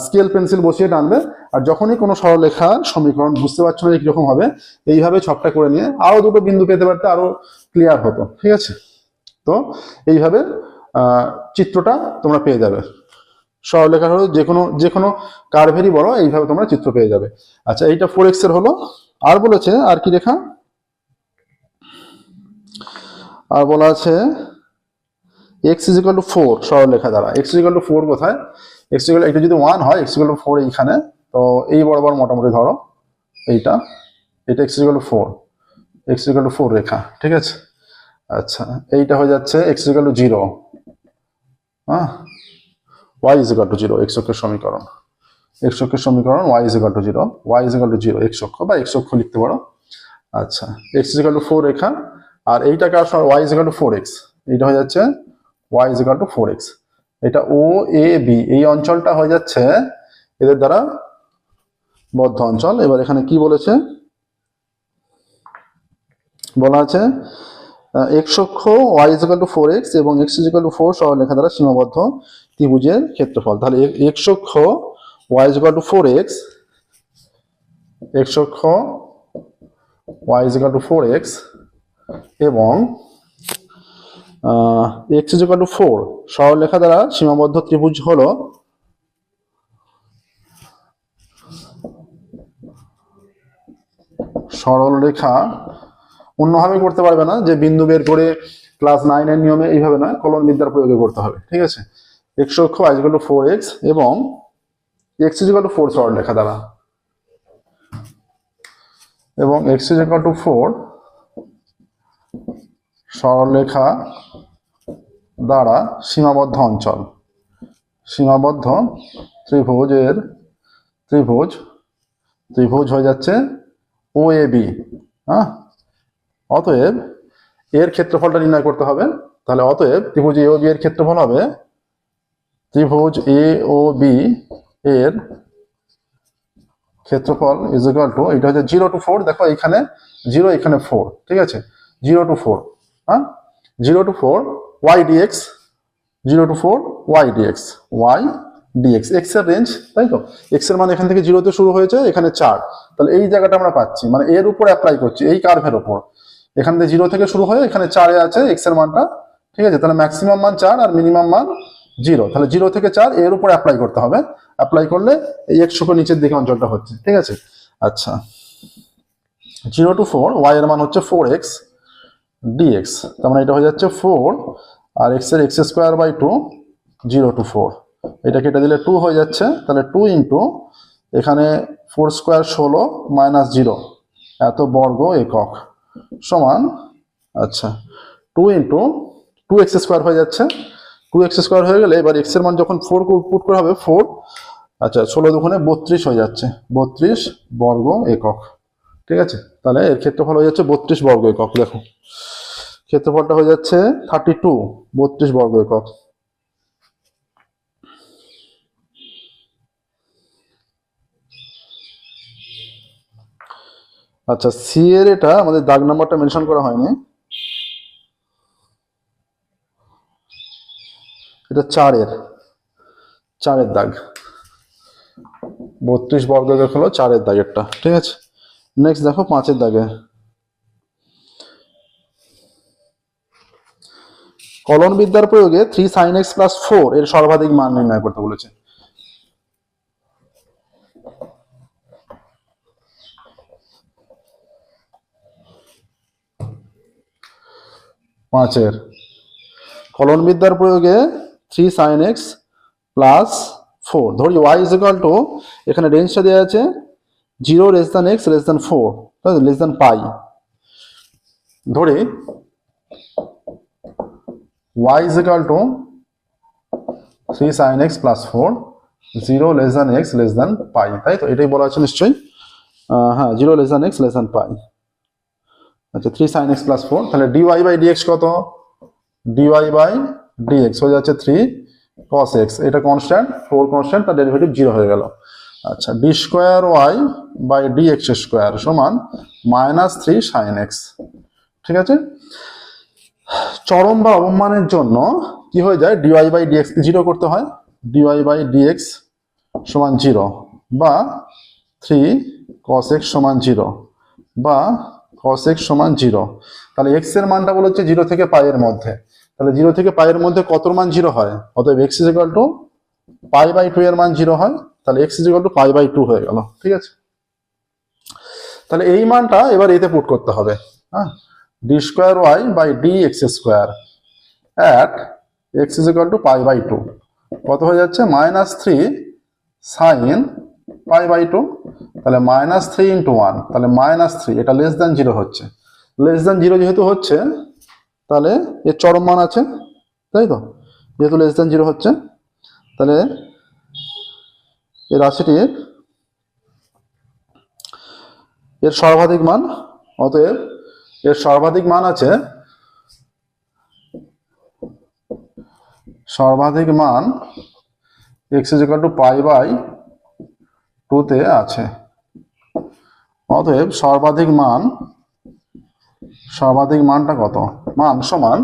স্কেল পেন্সিল বসিয়ে টানবে, আর যখনই কোনো সরলরেখার সমীকরণ বুঝতে পারছো না কিরকম হবে, এইভাবে ছকটা করে নিয়ে আরো দুটো বিন্দু পেতে পারতে আরো ক্লিয়ার হতো, ঠিক আছে। তো এইভাবে চিত্রটা তোমরা পেয়ে যাবে। সরলরেখার হলো যে কোনো কার্ভেরই বড়, এইভাবে তোমরা চিত্র পেয়ে যাবে। আচ্ছা, এইটা 4x এর হলো। আর বলেছে, আর কি রেখা? আর বলা আছে x ইজ ইকুয়াল টু 4 সরলরেখা দ্বারা। x ইজ ইকুয়াল টু 4 কোথায়? x ইকুয়াল, এটা যদি 1 হয়, x ইকুয়াল টু 4 এইখানে, তো এই বরাবর মোটামুটি ধরো এইটা x equal to 4, x equal to 4 রেখা, ঠিক আছে। আচ্ছা, এইটা হয়ে যাচ্ছে x ইকুয়াল টু 0, হ্যাঁ, y is equal to 0, x অক্ষের সমীকরণ, y is equal to 0, y is equal to 0 x অক্ষ, বা x অক্ষ লিখতে পারো। আচ্ছা, x ইজ ইকুয়াল টু 4 রেখা, আর এইটাকে y is equal to 4x, এইটা হয়ে যাচ্ছে y is equal to 4x। এটা ও এ বি, এই অঞ্চলটা হয়ে যাচ্ছে এদের দ্বারা বদ্ধ অঞ্চল। এবার এখানে কি বলেছে? বলা আছে x অক্ষ y is equal to 4x এবং x ইজ ইকুয়াল টু 4 সরলরেখা দ্বারা সীমাবদ্ধ, ত্রিভুজের ক্ষেত্রফল। তাহলে x অক্ষ y = 4x, x অক্ষ y = 4x এবং x = 4 সরলরেখা দ্বারা সীমাবদ্ধ ত্রিভুজ হলো সরলরেখা। অন্যভাবে করতে পারবে না, যে বিন্দু বের করে ক্লাস 9 এর নিয়মে এইভাবে নয়, কলন বিদ্যার প্রয়োগে করতে হবে। ঠিক আছে, x অক্ষ y = 4x এবং x = 4 সরলরেখা দ্বারা, এবং x = 4 সরলরেখা দ্বারা সীমাবদ্ধ অঞ্চল, সীমাবদ্ধ ত্রিভুজ হয়ে যাচ্ছে OAB। হ্যাঁ, অতএব এর ক্ষেত্রফলটা নির্ণয় করতে হবে। তাহলে অতএব ত্রিভুজ AOB এর ক্ষেত্রফল হবে, ত্রিভুজ AOB এর ক্ষেত্রফল ইজ ইকুয়াল টু, এটা হচ্ছে 0 to 4। দেখো এখানে 0, এখানে 4। ঠিক আছে, 0 to 4, হ্যাঁ, 0 to 4 y dx, 0 to 4 y dx, y dx x এর রেঞ্জ, তাই তো। x এর মান এখান থেকে 0 তে শুরু হয়েছে, এখানে 4। তাহলে এই জায়গাটা আমরা পাচ্ছি, মানে এর উপর অ্যাপ্লাই করছি, এই কার্ভের উপর। এখান থেকে 0 থেকে শুরু হয়ে এখানে 4 এ আছে x এর মানটা। ঠিক আছে, তাহলে ম্যাক্সিমাম মান 4 আর মিনিমাম মান 0। তাহলে 0 থেকে 4 এর উপর অ্যাপ্লাই করতে হবে। অ্যাপ্লাই করলে এই x অক্ষ নিচের দিকে অঞ্চলটা হচ্ছে। ঠিক আছে, আচ্ছা, 0 to 4 y এর মান হচ্ছে 4x dx, তার মানে এটা হয়ে যাচ্ছে 4 আর x এর x²/2, 0 to 4, এটা কেটে দিলে 2 হয়ে যাচ্ছে। তাহলে 2 ইন্টু এখানে 4² 16 মাইনাস 0 এত বর্গ একক সমান, আচ্ছা, 2 ইন্টু 2x² হয়ে যাচ্ছে। 2x² হয়ে গেলে এবার x এর মান যখন 4 পুট করা হবে 4, আচ্ছা, 16 দুগুণে 32 হয়ে যাচ্ছে, 32 বর্গ একক। ঠিক আছে, তাহলে এর ক্ষেত্রফল হয়ে যাচ্ছে 32 বর্গ একক। দেখো ক্ষেত্রফলটা হয়ে যাচ্ছে 32, 32 বর্গ একক। আচ্ছা, সি এর এটা আমাদের দাগ নাম্বারটা মেনশন করা হয়নি, এটা 4 এর দাগ, 32 বর্গ একক হলো 4 এর দাগেরটা। ঠিক আছে, নেক্সট দেখো 5 এর দাগে, কলন বিদ্যার প্রয়োগে 3 sin x + 4 এর সর্বাধিক মান নির্ণয় করতে বলেছে। পাঁচের কলন বিদ্যার প্রয়োগে 3 sin x + 4, ধরি y = এখানে রেঞ্জটা দেওয়া আছে 0 x <4 π, ধরি y = 3 sin x + 4, 0 x π, তাই তো, এটাই বলা আছে নিশ্চয়ই। হ্যাঁ, 0 x π। আচ্ছা, 3 sin x + 4, তাহলে dy/dx কত? dy/dx হয়ে যাচ্ছে 3 cos x, এটা কনস্ট্যান্ট, 4 কনস্ট্যান্ট, তার ডেরিভেটিভ 0 হয়ে গেল। আচ্ছা, d²y/dx² সমান -3 sin x। ঠিক আছে, চরম বা অবমানের জন্য কি হয়ে যায়, dy/dx কে 0 করতে হয়, dy/dx সমান 0 বা 3 cos x সমান 0 বা cos x সমান 0। তাহলে x এর মানটা বলা হচ্ছে 0 থেকে π এর মধ্যে। তাহলে 0 থেকে π এর মধ্যে কত মান 0 হয়? অতএব x = π/2 এর মান 0 হয়। তাহলে x = π/2 হয়ে গেল। ঠিক আছে, তাহলে এই মানটা এবার এতে পুট করতে হবে। হ্যাঁ, d²y/dx² at x = π/2 কত হয়ে যাচ্ছে? -3 sin π/2। তাহলে -3 × 1, তাহলে -3, এটা <0 হচ্ছে। <0 যেহেতু হচ্ছে, তাহলে এর চরম মান আছে, তাই তো, যেহেতু <0 হচ্ছে, তাহলে এই রাশিটির এর সর্বাধিক মান, অতএব এর সর্বাধিক মান আছে, সর্বাধিক মান x = π/2 তে আছে। অতএব সর্বাধিক মানটা কত? মান সমান,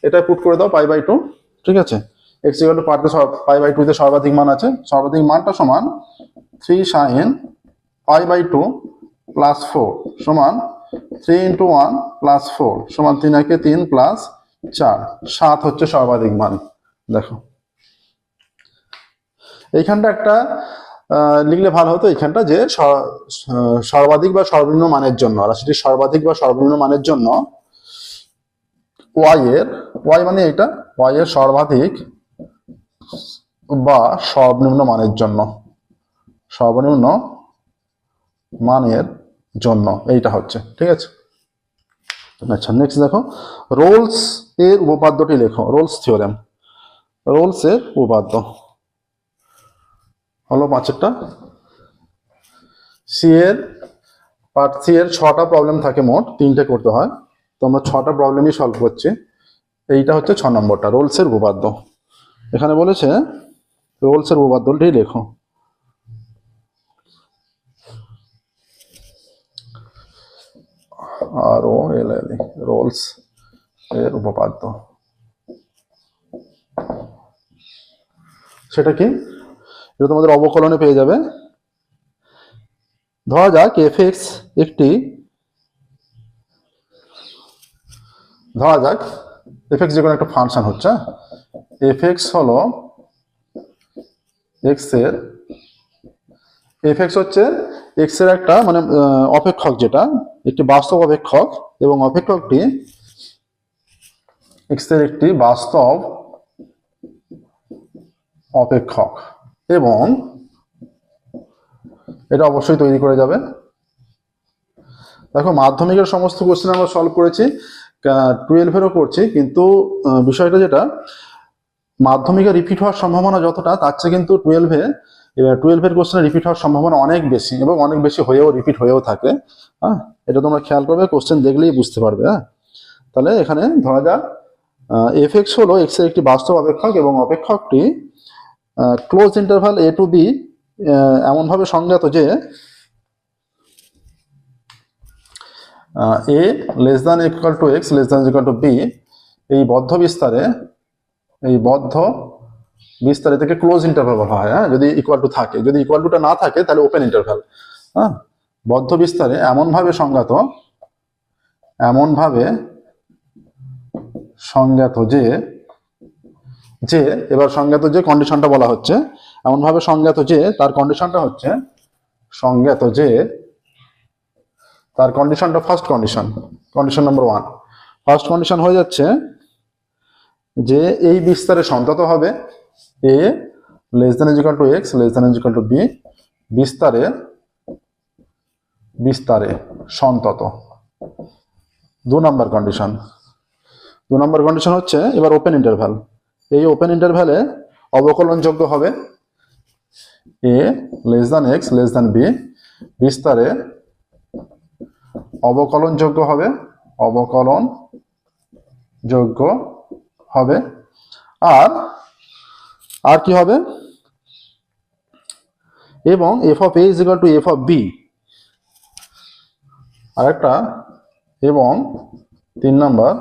এটা পুট করে দাও π/2। ঠিক আছে, x equal to pi by two তে সর্বাধিক মান আছে, সর্বাধিক মানটা সমান 3 sin pi by two plus 4 সমান 3 ইন্টু 1 প্লাস 4 সমান 3 একে 3 প্লাস 4, 7 হচ্ছে সর্বাধিক মান। দেখো এইখানটা একটা লিখলে ভালো হতো, এইখানটা যে সর্বাধিক বা সর্বনিম্ন মানের জন্য, রাশিটি সর্বাধিক বা সর্বনিম্ন মানের জন্য ওয়াই মানে এটা, ওয়াই এর সর্বাধিক বা সর্বনিম্ন মানের জন্য, সর্বনিম্ন মানের জন্য এইটা হচ্ছে, ঠিক আছে। আচ্ছা নেক্সট দেখো, রোলস এর উপপাদ্যটি লেখো। রোলস থিওরেম, রোলস এর উপপাদ্য হলো 5টা। সি এর পার্ট সি এর 6টা প্রবলেম থাকে, মোট 3টে করতে হয়, তো আমরা 6টা প্রবলেমই সলভ করছি। এইটা হচ্ছে 6 নম্বরটা, রোলস এর উপপাদ্য। এখানে বলেছে রোলস এর উপপাদ্যটি লেখো। আর ও এল এল রোলস এর উপপাদ্য সেটা কি, এটা তোমাদের অবকলনে পেয়ে যাবে। ধরা যাক এফ এক্স একটি, ধরা যাক এফ এক্স যে কোনো একটা ফাংশন হচ্ছে, এফ এক্স হলো এক্স এর, এফ এক্স হচ্ছে এক্স এর একটা মানে অপেক্ষক, যেটা একটি বাস্তব অপেক্ষক, এবং অপেক্ষকটি এক্স এর একটি বাস্তব অপেক্ষক, এবং এটা অবশ্যই তৈরি করে যাবে। দেখো মাধ্যমিকের সমস্ত কোশ্চেন আমরা সলভ করেছি, 12-এরও করছি, কিন্তু বিষয়টা যেটা মাধ্যমিকে রিপিট হওয়ার সম্ভাবনা যতটা, তার চেয়ে কিন্তু 12-এর কোশ্চেনে রিপিট হওয়ার সম্ভাবনা অনেক বেশি, এবং অনেক বেশি হয়েও রিপিট হয়েও থাকে। হ্যাঁ, এটা তোমরা খেয়াল করবে, কোশ্চেন দেখলেই বুঝতে পারবে। হ্যাঁ, তাহলে এখানে ধরা যাক এফ এক্স হলো এক্স এর একটি বাস্তব অপেক্ষক, এবং অপেক্ষকটি close interval a to b এমনভাবে সংজ্ঞাত যে a less than equal to x less than equal to b, এই বদ্ধ বিস্তারে থেকে ক্লোজ ইন্টারভাল বলা হয়। হ্যাঁ, যদি ইকুয়াল টু থাকে, যদি ইকুয়াল টুটা না থাকে তাহলে ওপেন ইন্টারভাল। হ্যাঁ, বদ্ধ বিস্তারে এমনভাবে সংজ্ঞাত যে এবার সংজ্ঞাত যে কন্ডিশনটা বলা হচ্ছে, এমনভাবে সংজ্ঞাত যে তার কন্ডিশনটা হচ্ছে, সংজ্ঞাত যে তার কন্ডিশনটা, first condition number 1, first condition হয়ে যাচ্ছে যে এই বিস্তারে সন্তত হবে a less than equal to x less than equal to b, বিস্তারে সন্তত। 2 নম্বর কন্ডিশন হচ্ছে এবার ওপেন ইন্টারভাল, এই ওপেন ইন্টারভালে অবকলনযোগ্য হবে a less than x less than b, বিস্তারে অবকলনযোগ্য হবে। আর কি হবে, এবং f of a is equal to f of b, আরেকটা, এবং 3 number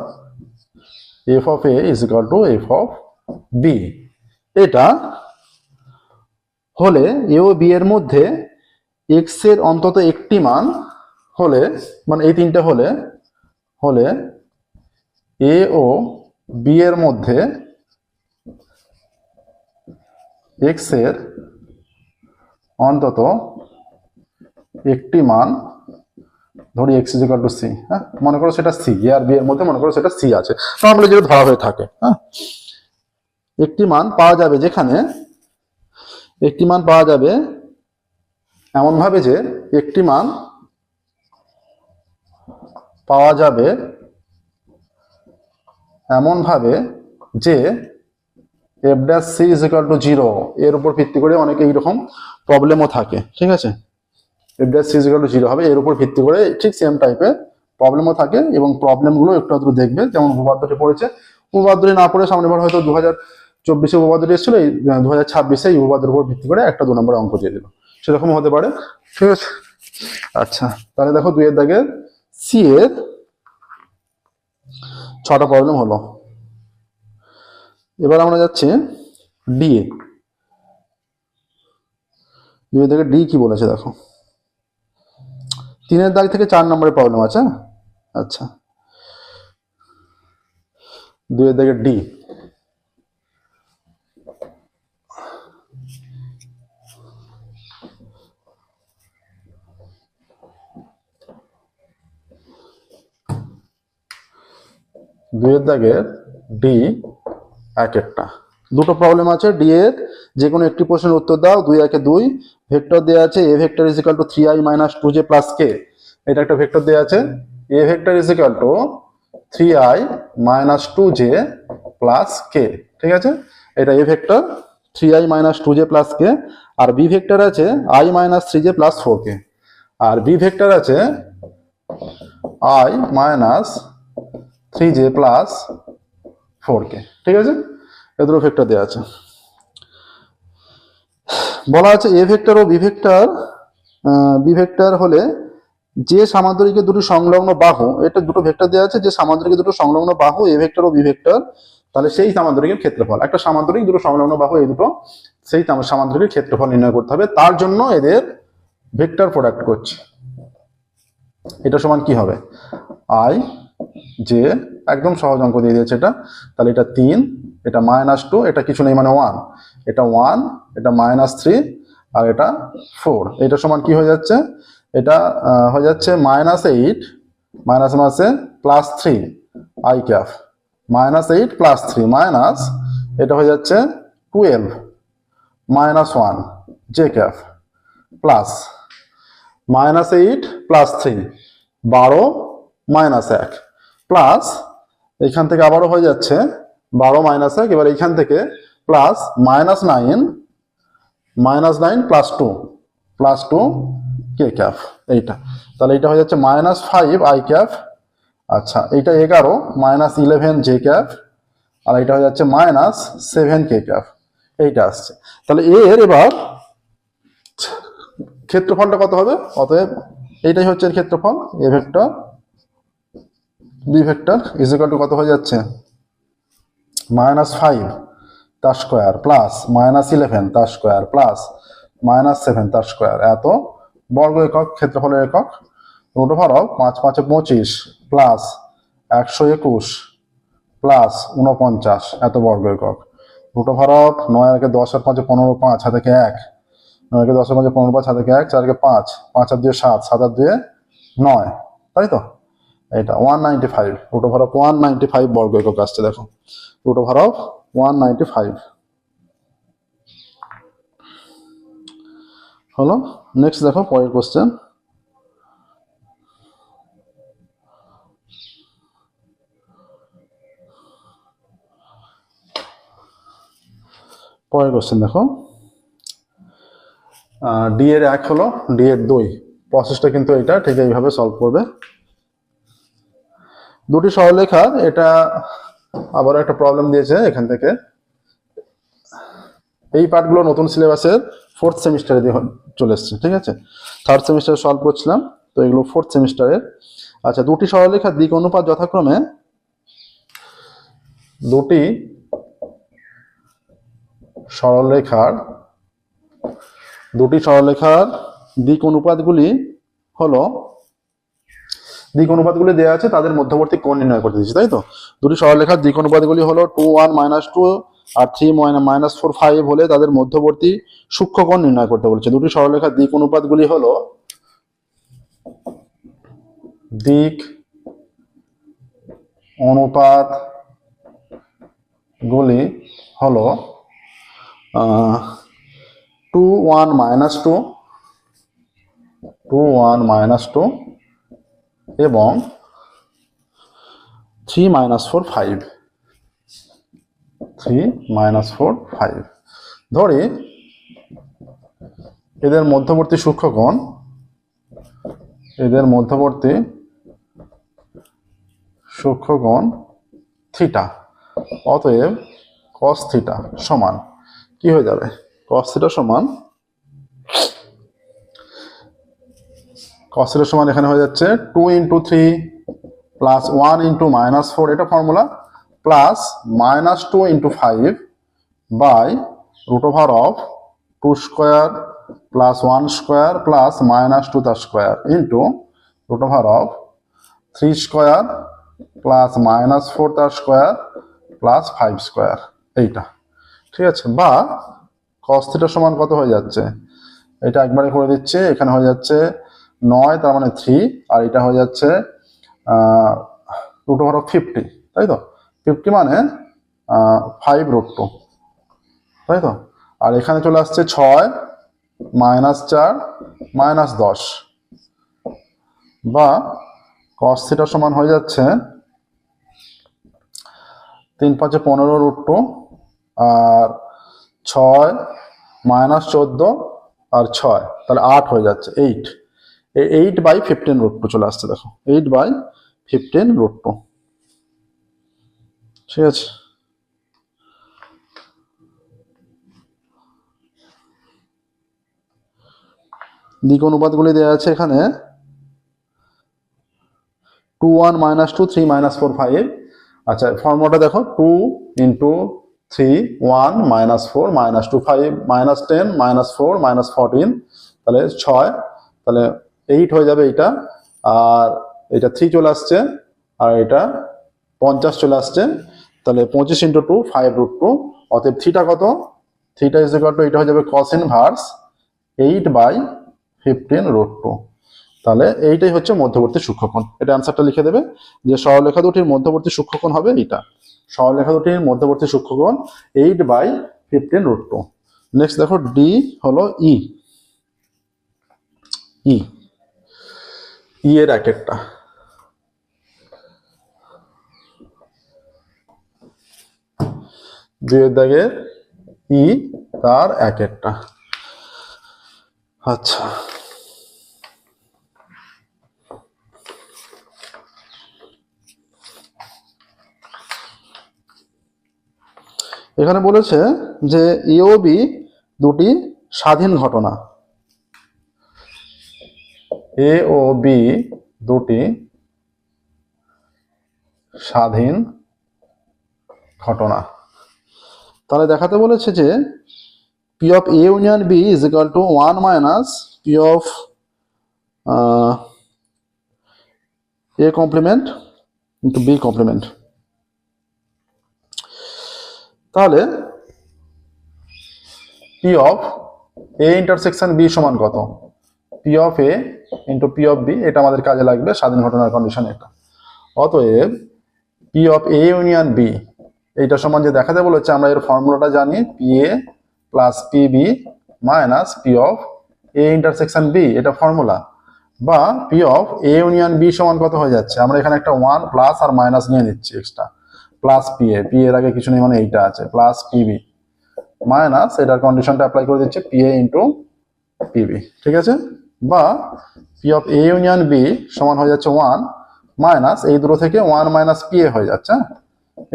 F of a is equal to f of b. এটা হলে এ ও বি এর মধ্যে এক্স এর অন্তত একটি মান হলে, মানে এই 3টে হলে এ ও বি এর মধ্যে এক্স এর অন্তত একটি মান, ধরি x is equal to c. হ্যাঁ, মনে করো সেটা সি, এ আর বি এর মধ্যে মনে করো সেটা সি আছে, নর্মালি যেটা ধরা হয়ে থাকে। হ্যাঁ, একটি মান পাওয়া যাবে, যেখানে একটি মান পাওয়া যাবে এমনভাবে যে একটি মান পাওয়া যাবে এমনভাবে যে f dash c is equal to 0, এর উপর ভিত্তি করে অনেকে এইরকম প্রবলেমও থাকে। ঠিক আছে, f dash c is equal to 0 হবে, এর উপর ভিত্তি করে ঠিক সেম টাইপের প্রবলেমও থাকে, এবং প্রবলেমগুলো একটু আধটু দেখবে। যেমন উপপাদ্যটি পড়েছে, উপপাদ্যটি না পড়ে সামনেবার হয়তো 2024-এ উপপাদ্যটি এসেছিল, এই 2026-এ এই উপপাদ্যের উপর ভিত্তি করে একটা 2 নম্বর অঙ্ক দিয়ে দিল, সেরকম হতে পারে। ঠিক আছে, আচ্ছা তাহলে দেখো 2 এর দাগের সি এর 6টা প্রবলেম হলো। এবার আমরা যাচ্ছি ডি এ, 2 থেকে ডি কি বলেছে দেখো, 3 দাগ থেকে 4 নম্বরের প্রবলেম আছে। আচ্ছা, 2 থেকে ডি, দুইয়ের দাগের ডি এক একটা, দুটো প্রবলেম আছে। ডি এর যে কোনো একটি প্রশ্নের উত্তর দাও। 2 একে 2, ভেক্টর দেওয়া আছে a vector is equal to 3i minus 2j plus k, এটা একটা ভেক্টর দেওয়া আছে। A vector is equal to 3i minus 2j plus k, ঠিক আছে, এটা a vector 3i minus 2j plus k. আর বি ভেক্টর আছে i minus 3j plus 4k, আর বি ভেক্টর আছে i minus 3j plus 4k, ঠিক আছে, এ দুটো ভেক্টর দেওয়া আছে। বলা আছে এ ভেক্টর ও বি ভেক্টর হলে যে সামান্তরিকের দুটি সংলগ্ন বাহু, এটা দুটো ভেক্টর দেওয়া আছে, যে সামান্তরিকের দুটো সংলগ্ন বাহু এ ভেক্টর ও বি ভেক্টর, তাহলে সেই সামান্তরিকের ক্ষেত্রফল, একটা সামান্তরিক দুটো সংলগ্ন বাহু এই দুটো, সেই সামান্তরিকের ক্ষেত্রফল নির্ণয় করতে হবে। তার জন্য এদের ভেক্টর প্রোডাক্ট করছে। এটা সমান কি হবে, আই যে একদম সহজ অঙ্ক দিয়ে দিয়েছে এটা, তাহলে এটা 3, এটা -2, এটা কিছু নেই মানে 1, এটা 1, এটা -3, আর এটা 4, এটা সমান কি হয়ে যাচ্ছে, এটা হয়ে যাচ্ছে -8 মাইনাস মাসে +3 আই ক্যাপ, -8 +3 মাইনাস এটা হয়ে যাচ্ছে 12 -1 জে ক্যাপ প্লাস -8 +3 12 -1 প্লাস এইখান থেকে আবারও হয়ে যাচ্ছে 12 -1, এবার এইখান থেকে প্লাস -9 +2 কে ক্যাপ, এইটা, তাহলে এটা হয়ে যাচ্ছে -5 আই ক্যাপ। আচ্ছা, এইটা 11 -11 জে ক্যাপ, আর এটা হয়ে যাচ্ছে -7 কে ক্যাপ, এইটা আসছে। তাহলে এর এবার ক্ষেত্রফলটা কত হবে, অতএব এইটাই হচ্ছে এর ক্ষেত্রফল। A vector b vector is equal to কত হয়ে যাচ্ছে, -5 তার স্কোয়ার প্লাস -11 তার স্কোয়ার প্লাস -7 তার স্কোয়ার, এত বর্গ একক, ক্ষেত্রফলের একক, root over of 5 5 25 plus 121 plus 49 এত বর্গ একক, রুট ওভার অফ 9 একে 10 আর 5 15 5 হাতে 1, 9 একে 10 আর 5 15 5 হাতে 1, 4 একে 5, 5 আর 2 7, 7 আর 2 9, তাই তো, এটা 195, রুট ওভার অফ 195 বর্গ একক আসছে। দেখো, রুট ওভার অফ 195 হলো। নেক্সট দেখো পরের কোশ্চেন, দেখো ডি এর 1 হলো, ডি এর 2, প্রসেসটা কিন্তু এটা ঠিক এইভাবে সলভ করবে। দুটি সরলরেখার, এটা আবার একটা প্রবলেম দিয়েছে এখান থেকে, এই পার্টগুলো নতুন সিলেবাসের 4th সেমিস্টারে চলে এসছে, ঠিক আছে, 3rd সেমিস্টারে সলভ করছিলাম, তো এগুলো 4th সেমিস্টারের। আচ্ছা, দুটি সরলরেখার দিক অনুপাত যথাক্রমে, দুটি সরলরেখার দিক অনুপাতগুলি হলো, দিক অনুপাতগুলি দেওয়া আছে, তাদের মধ্যবর্তী কোণ নির্ণয় করতে দিচ্ছি, তাই তো। দুটি সরলরেখার দিক অনুপাতগুলি হলো 2 1 -2 আর 3 -4 5 হলে তাদের মধ্যবর্তী সূক্ষ্ম কোণ নির্ণয় করতে বলেছে। দুটি সরলরেখার দিক অনুপাতগুলি হলো, দিক অনুপাতগুলি হলো 2 1 -2, 2 1 -2 এবং 3 -4 5, 3 -4 5। ধরি এদের মধ্যবর্তী সূক্ষ্মকোণ, থিটা, অতএব cos থিটা সমান কি হয়ে যাবে, cos থিটা সমান এখানে হয়ে যাচ্ছে 2 × 3 প্লাস 1 × -4, এটা formula, plus -2 × 5 by root over of 2 square plus 1 square plus minus 2 the square into root over of 3 square plus minus 4 the square plus 5 square এইটা ঠিক আছে বা cos থিটা সমান কত হয়ে যাচ্ছে এটা একবারে করে দিচ্ছি এখানে হয়ে যাচ্ছে 9 তার মানে 3 আর এটা হয়ে যাচ্ছে root over of 50 তাই তো 50 মানে 5 root 2 তাই তো আর এখানে চলে আসছে 6 minus 4 minus 10 বা cos থিটা সমান হয়ে যাচ্ছে 3 5 15 root 2 আর 6 minus 14 আর 6 তাহলে 8 হয়ে যাচ্ছে 8 8 by 15 root 2 চলে আসছে দেখো 8 by 15 root 2 ঠিক আছে দিক অনুপাতগুলি দেওয়া আছে এখানে 2 1 minus 2 3 minus 4 5 আচ্ছা ফর্মুলাটা দেখো 2 into 3 1 minus 4 minus 2 5 minus 10 minus 4 minus 14 তাহলে 6 তাহলে 8 হয়ে যাবে এটা আর এটা 3 চলে আসছে আর এটা 50 চলে আসছে তাহলে 25 into 2 5 root 2 অতএব থিটা কত থিটা ইজ ইকুয়াল টু এটা হয়ে যাবে cos ইনভার্স 8 by 15 root 2 তাহলে এইটাই হচ্ছে মধ্যবর্তী সূক্ষ্মকোণ এটা অ্যানসারটা লিখে দেবে যে সরলরেখা দুটির মধ্যবর্তী সূক্ষ্মকোণ হবে এইটা সরলরেখা দুটির মধ্যবর্তী সূক্ষ্মকোণ 8 by 15 root 2 নেক্সট দেখো ডি হলো ই এর এক একটা দুইয়ের দাগে ই তার এক একটা আচ্ছা এখানে বলেছে যে এ ও বি দুটি স্বাধীন ঘটনা এ ও বি দুটি স্বাধীন ঘটনা তাহলে দেখাতে বলেছে যে P of A union B is equal to 1 minus P of A complement into b complement তাহলে P of a intersection b সমান কত P of a into P of b এটা আমাদের কাজে লাগবে স্বাধীন ঘটনার কন্ডিশন এটা অতএব P of A union B এইটা সমান যে দেখাতে বলেছে আমরা এর ফর্মুলাটা জানি P a plus P b minus P of a intersection B এটা ফর্মুলা বা P of A union b সমান কত হয়ে যাচ্ছে আমরা এখানে একটা 1 প্লাস আর মাইনাস নিয়ে নিচ্ছি এক্সট্রা প্লাস পি এর আগে কিছু নেই মানে এইটা আছে প্লাস পিবি মাইনাস এটার কন্ডিশনটা অ্যাপ্লাই করে দিচ্ছে পি এ ইন্টু পিবি ঠিক আছে বা P of A union b সমান হয়ে যাচ্ছে 1 মাইনাস এই দুটো থেকে 1 মাইনাস পি এ হয়ে যাচ্ছে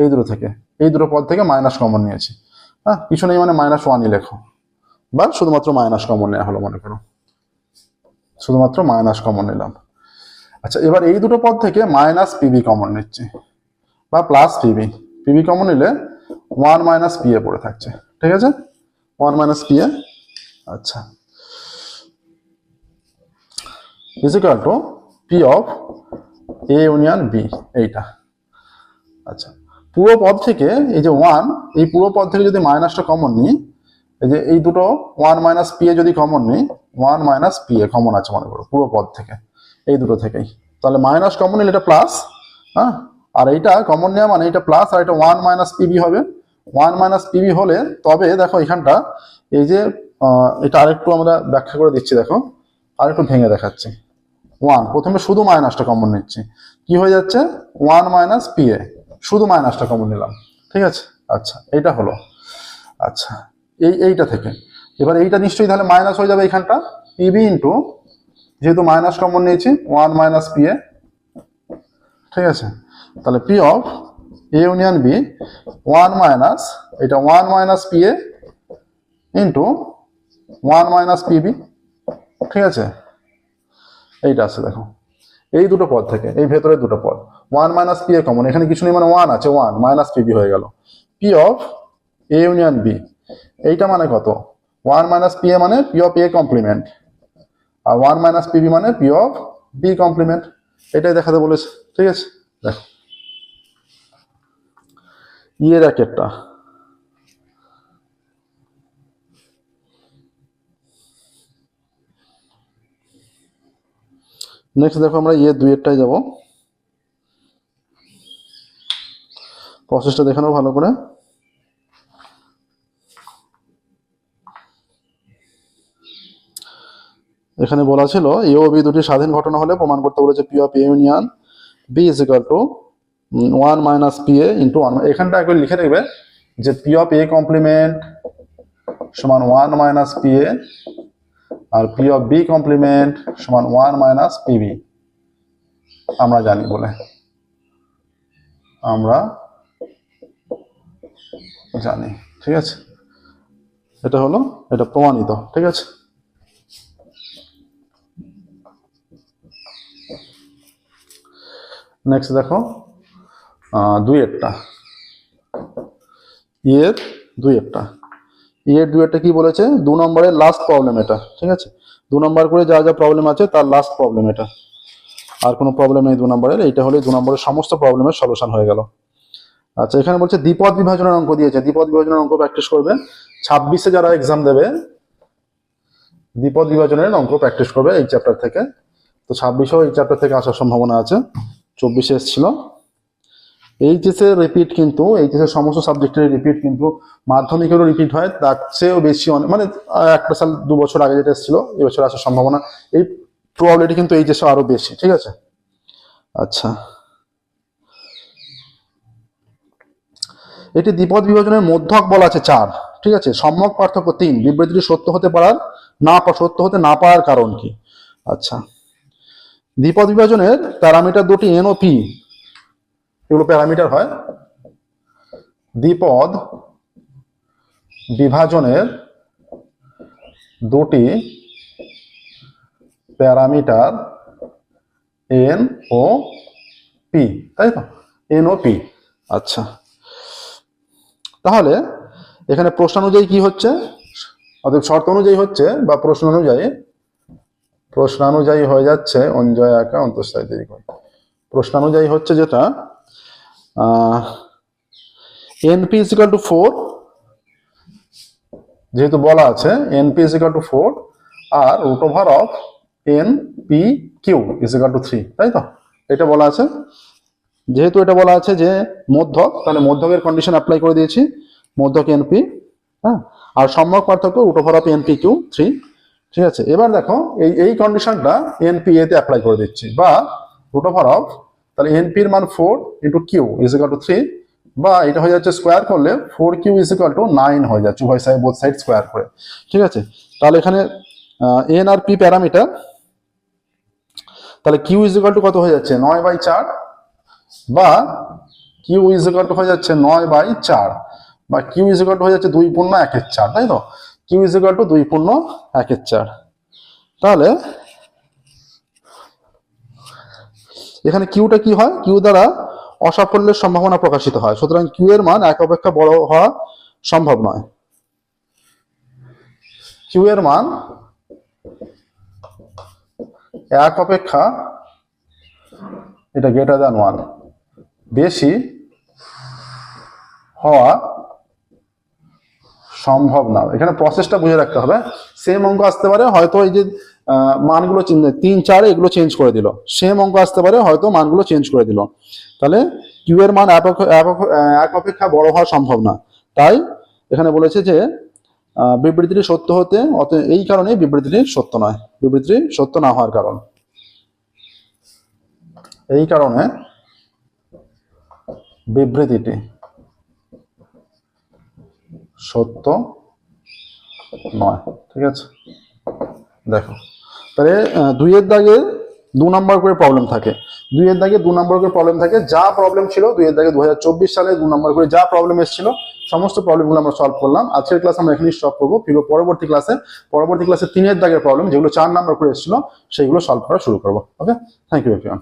এই দুটো থেকে এই দুটো পদ থেকে মাইনাস কমন নিয়েছি হ্যাঁ কিছু নেই মানে মাইনাস 1ই লেখো বা শুধুমাত্র মাইনাস কমন নেওয়া হলো মনে করো শুধুমাত্র মাইনাস কমন নিলাম আচ্ছা এবার এই দুটো পদ থেকে মাইনাস পিবি কমন নিচ্ছি বা প্লাস পিবি কমন নিলে 1 মাইনাস পি এ পড়ে থাকছে ঠিক আছে 1 মাইনাস পি এ আচ্ছা is equal to P of A union B এইটা আচ্ছা পুরো পদ থেকে এই যে 1 এই পুরো পদ থেকে যদি মাইনাসটা কমন নিই এই যে এই দুটো 1 মাইনাস পি এ যদি কমন নিই 1 মাইনাস পি এ কমন আছে মনে করো পুরো পদ থেকে এই দুটো থেকেই তাহলে মাইনাস কমন নিলে এটা প্লাস হ্যাঁ আর এইটা কমন নেওয়া মানে এটা প্লাস আর এটা 1 মাইনাস পিবি হবে 1 মাইনাস পিবি হলে তবে দেখো এখানটা এই যে এটা আরেকটু আমরা ব্যাখ্যা করে দিচ্ছি দেখো আরেকটু ভেঙে দেখাচ্ছি 1 প্রথমে শুধু মাইনাসটা কমন নিচ্ছি কি হয়ে যাচ্ছে 1 মাইনাস পি এ শুধু মাইনাসটা কমন নিলাম ঠিক আছে আচ্ছা এইটা হলো আচ্ছা এইটা থেকে এবার এইটা নিশ্চয়ই তাহলে মাইনাস হয়ে যাবে এখানটা পিবি ইন্টু যেহেতু মাইনাস কমন নিয়েছি 1 মাইনাস পি এ ঠিক আছে তাহলে P of A union B 1 minus এটা 1 minus P A into 1 minus PB ঠিক আছে এইটা আছে দেখো এই দুটো পদ থেকে এই ভেতরে দুটো পদ 1 মাইনাস পি এ কমন এখানে কিছু নেই মানে 1 আছে 1 মাইনাস পিবি হয়ে গেল P of A union B এইটা মানে কত, 1 মাইনাস পি এ মানে পি অফ এ কমপ্লিমেন্ট, আর 1 মাইনাস পিবি মানে পি অফ বি কমপ্লিমেন্ট, এটাই দেখাতে বলেছে। ঠিক আছে, দেখো এর এক একটা নেক্সট দেখো আমরা দুইয়েরটায় যাব, প্রসেসটা দেখে নাও ভালো করে। এখানে বলা ছিল এ ও বি দুটি স্বাধীন ঘটনা হলে প্রমাণ করতে বলেছে P of A union B is equal to 1 minus P A into 1। এখানটা একবার লিখে রাখবে যে পি অফ এ কমপ্লিমেন্ট সমান 1 মাইনাস পি এ আর পি অফ বি কমপ্লিমেন্ট সমান 1 মাইনাস পিবি, আমরা জানি বলে, আমরা জানি। ঠিক আছে, এটা হলো, এটা প্রমাণিত। ঠিক আছে, নেক্সট দেখো দুইয়েরটা, দুইয়েরটা কি বলেছে, 2 নম্বরের লাস্ট প্রবলেম এটা। ঠিক আছে, 2 নম্বর করে যা যা প্রবলেম আছে তার লাস্ট প্রবলেম এটা, আর কোনো প্রবলেম নেই 2 নম্বরের, এইটা হলে 2 নম্বরের সমস্ত প্রবলেমের সলিউশন হয়ে গেল। আচ্ছা, এখানে বলছে দ্বিপদ বিভাজনের অঙ্ক দিয়েছে, দ্বিপদ বিভাজনের অঙ্ক প্র্যাকটিস করবে 26-এ যারা এক্সাম দেবে, দ্বিপদ বিভাজনের অঙ্ক প্র্যাকটিস করবে এই চ্যাপ্টার থেকে। তো 26-এও এই চ্যাপ্টার থেকে আসার সম্ভাবনা আছে, 24-এ এসেছিল। এইচএসে রিপিট, কিন্তু এইচএসের সমস্ত সাবজেক্টের রিপিট, কিন্তু মাধ্যমিকেরও রিপিট হয়, তার চেয়েও বেশি, মানে একটা সাল 2 বছর আগে যেটা এসেছিল এবছর আসার সম্ভাবনা, এই প্রবাবিলিটি কিন্তু এইচএসে আরো বেশি। ঠিক আছে, আচ্ছা, এটি দ্বিপদ বিভাজনের মধ্যক বলা আছে 4। ঠিক আছে, সম্যক পার্থক্য 3, বিবৃতিটি সত্য হতে না পারার কারণ কি। আচ্ছা, দ্বিপদ বিভাজনের প্যারামিটার দুটি এন ও পি, এগুলো প্যারামিটার হয়। দ্বিপদ বিভাজনের দুটি প্যারামিটার এন ও পি, তাই তো, এন ও পি। আচ্ছা, তাহলে এখানে প্রশ্নানুযায়ী কি হচ্ছে, অর্থাৎ শর্ত অনুযায়ী হচ্ছে, বা প্রশ্নানুযায়ী হয়ে যাচ্ছে, অঞ্জয় একা অন্তঃস্থায়ী দেরি করে, প্রশ্নানুযায়ী হচ্ছে যেটা এনপি ইজ ইকুয়াল টু 4, যেহেতু বলা আছে এনপি ইজ ইকুয়াল টু 4 আর root over of N P Q is equal to 3, তাই তো, এটা বলা আছে। যেহেতু এটা বলা আছে যে মধ্যক, তাহলে মধ্যকের কন্ডিশন অ্যাপ্লাই করে দিয়েছি, মধ্যক এনপি, হ্যাঁ, আর সম্যক পার্থক্য root over of NP Q 3। ঠিক আছে, এবার দেখো এই কন্ডিশনটা এনপি এতে অ্যাপ্লাই করে দিচ্ছি, বা রুট ওভার অফ, তাহলে এনপির মান 4 into Q is equal to 3, বা এটা হয়ে যাচ্ছে স্কোয়ার করলে 4 কিউ ইজ ইকুয়াল টু 9 হয়ে যাচ্ছে, উভয় সাইড বোথ সাইড স্কোয়ার করে। ঠিক আছে, তাহলে এখানে এন আর পি প্যারামিটার, তাহলে কিউ ইজ ইকুয়াল টু কত হয়ে যাচ্ছে 9/4, বা কিউ ইজ ইকুয়াল টু হয়ে যাচ্ছে 9/4, বা কিউ ইজ ইকুয়াল টু হয়ে যাচ্ছে 2 পূর্ণ 1/4, তাই তো, কিউ ইজ ইকুয়াল টু 2 পূর্ণ 1/4। তাহলে এখানে কিউটা কি হয়, কিউ দ্বারা অসাফল্যের সম্ভাবনা প্রকাশিত হয়, সুতরাং কিউ এর মান 1 অপেক্ষা বড় হওয়া সম্ভব নয়। কিউ এর মান 1 অপেক্ষা, এটা গ্রেটার দ্যান 1, বেশি হওয়া সম্ভব না। এখানে প্রসেসটা বুঝে রাখতে হবে, সেম অঙ্ক আসতে পারে, হয়তো এই যে মানগুলো 3, 4 এগুলো চেঞ্জ করে দিল, সেম অঙ্ক আসতে পারে, হয়তো মানগুলো চেঞ্জ করে দিল, তাহলে কিউ এর মান 1 অপেক্ষা বড় হওয়া সম্ভব না। তাই এখানে বলেছে যে বিবৃতিটি সত্য হতে, এই কারণে বিবৃতিটি সত্য নয়, বিবৃতিটি সত্য না হওয়ার কারণ, এই কারণে বিবৃতিটি সত্য নয়। ঠিক আছে, দেখো তাহলে 2-এর দাগে 2 নম্বর করে প্রবলেম থাকে, 2-এর দাগে 2 নম্বর করে প্রবলেম থাকে, যা প্রবলেম ছিল 2-এর দাগে 2024 সালে 2 নম্বর করে যা প্রবলেম এসেছিল সমস্ত প্রবলেমগুলো আমরা সলভ করলাম। আজকের ক্লাস আমরা এখানেই স্টপ করবো, ফিরবো পরবর্তী ক্লাসে 3-এর দাগের প্রবলেম, যেগুলো 4 নম্বর করে এসেছিল সেইগুলো সলভ করা শুরু করবো। ওকে, থ্যাংক ইউ এভরিওয়ান।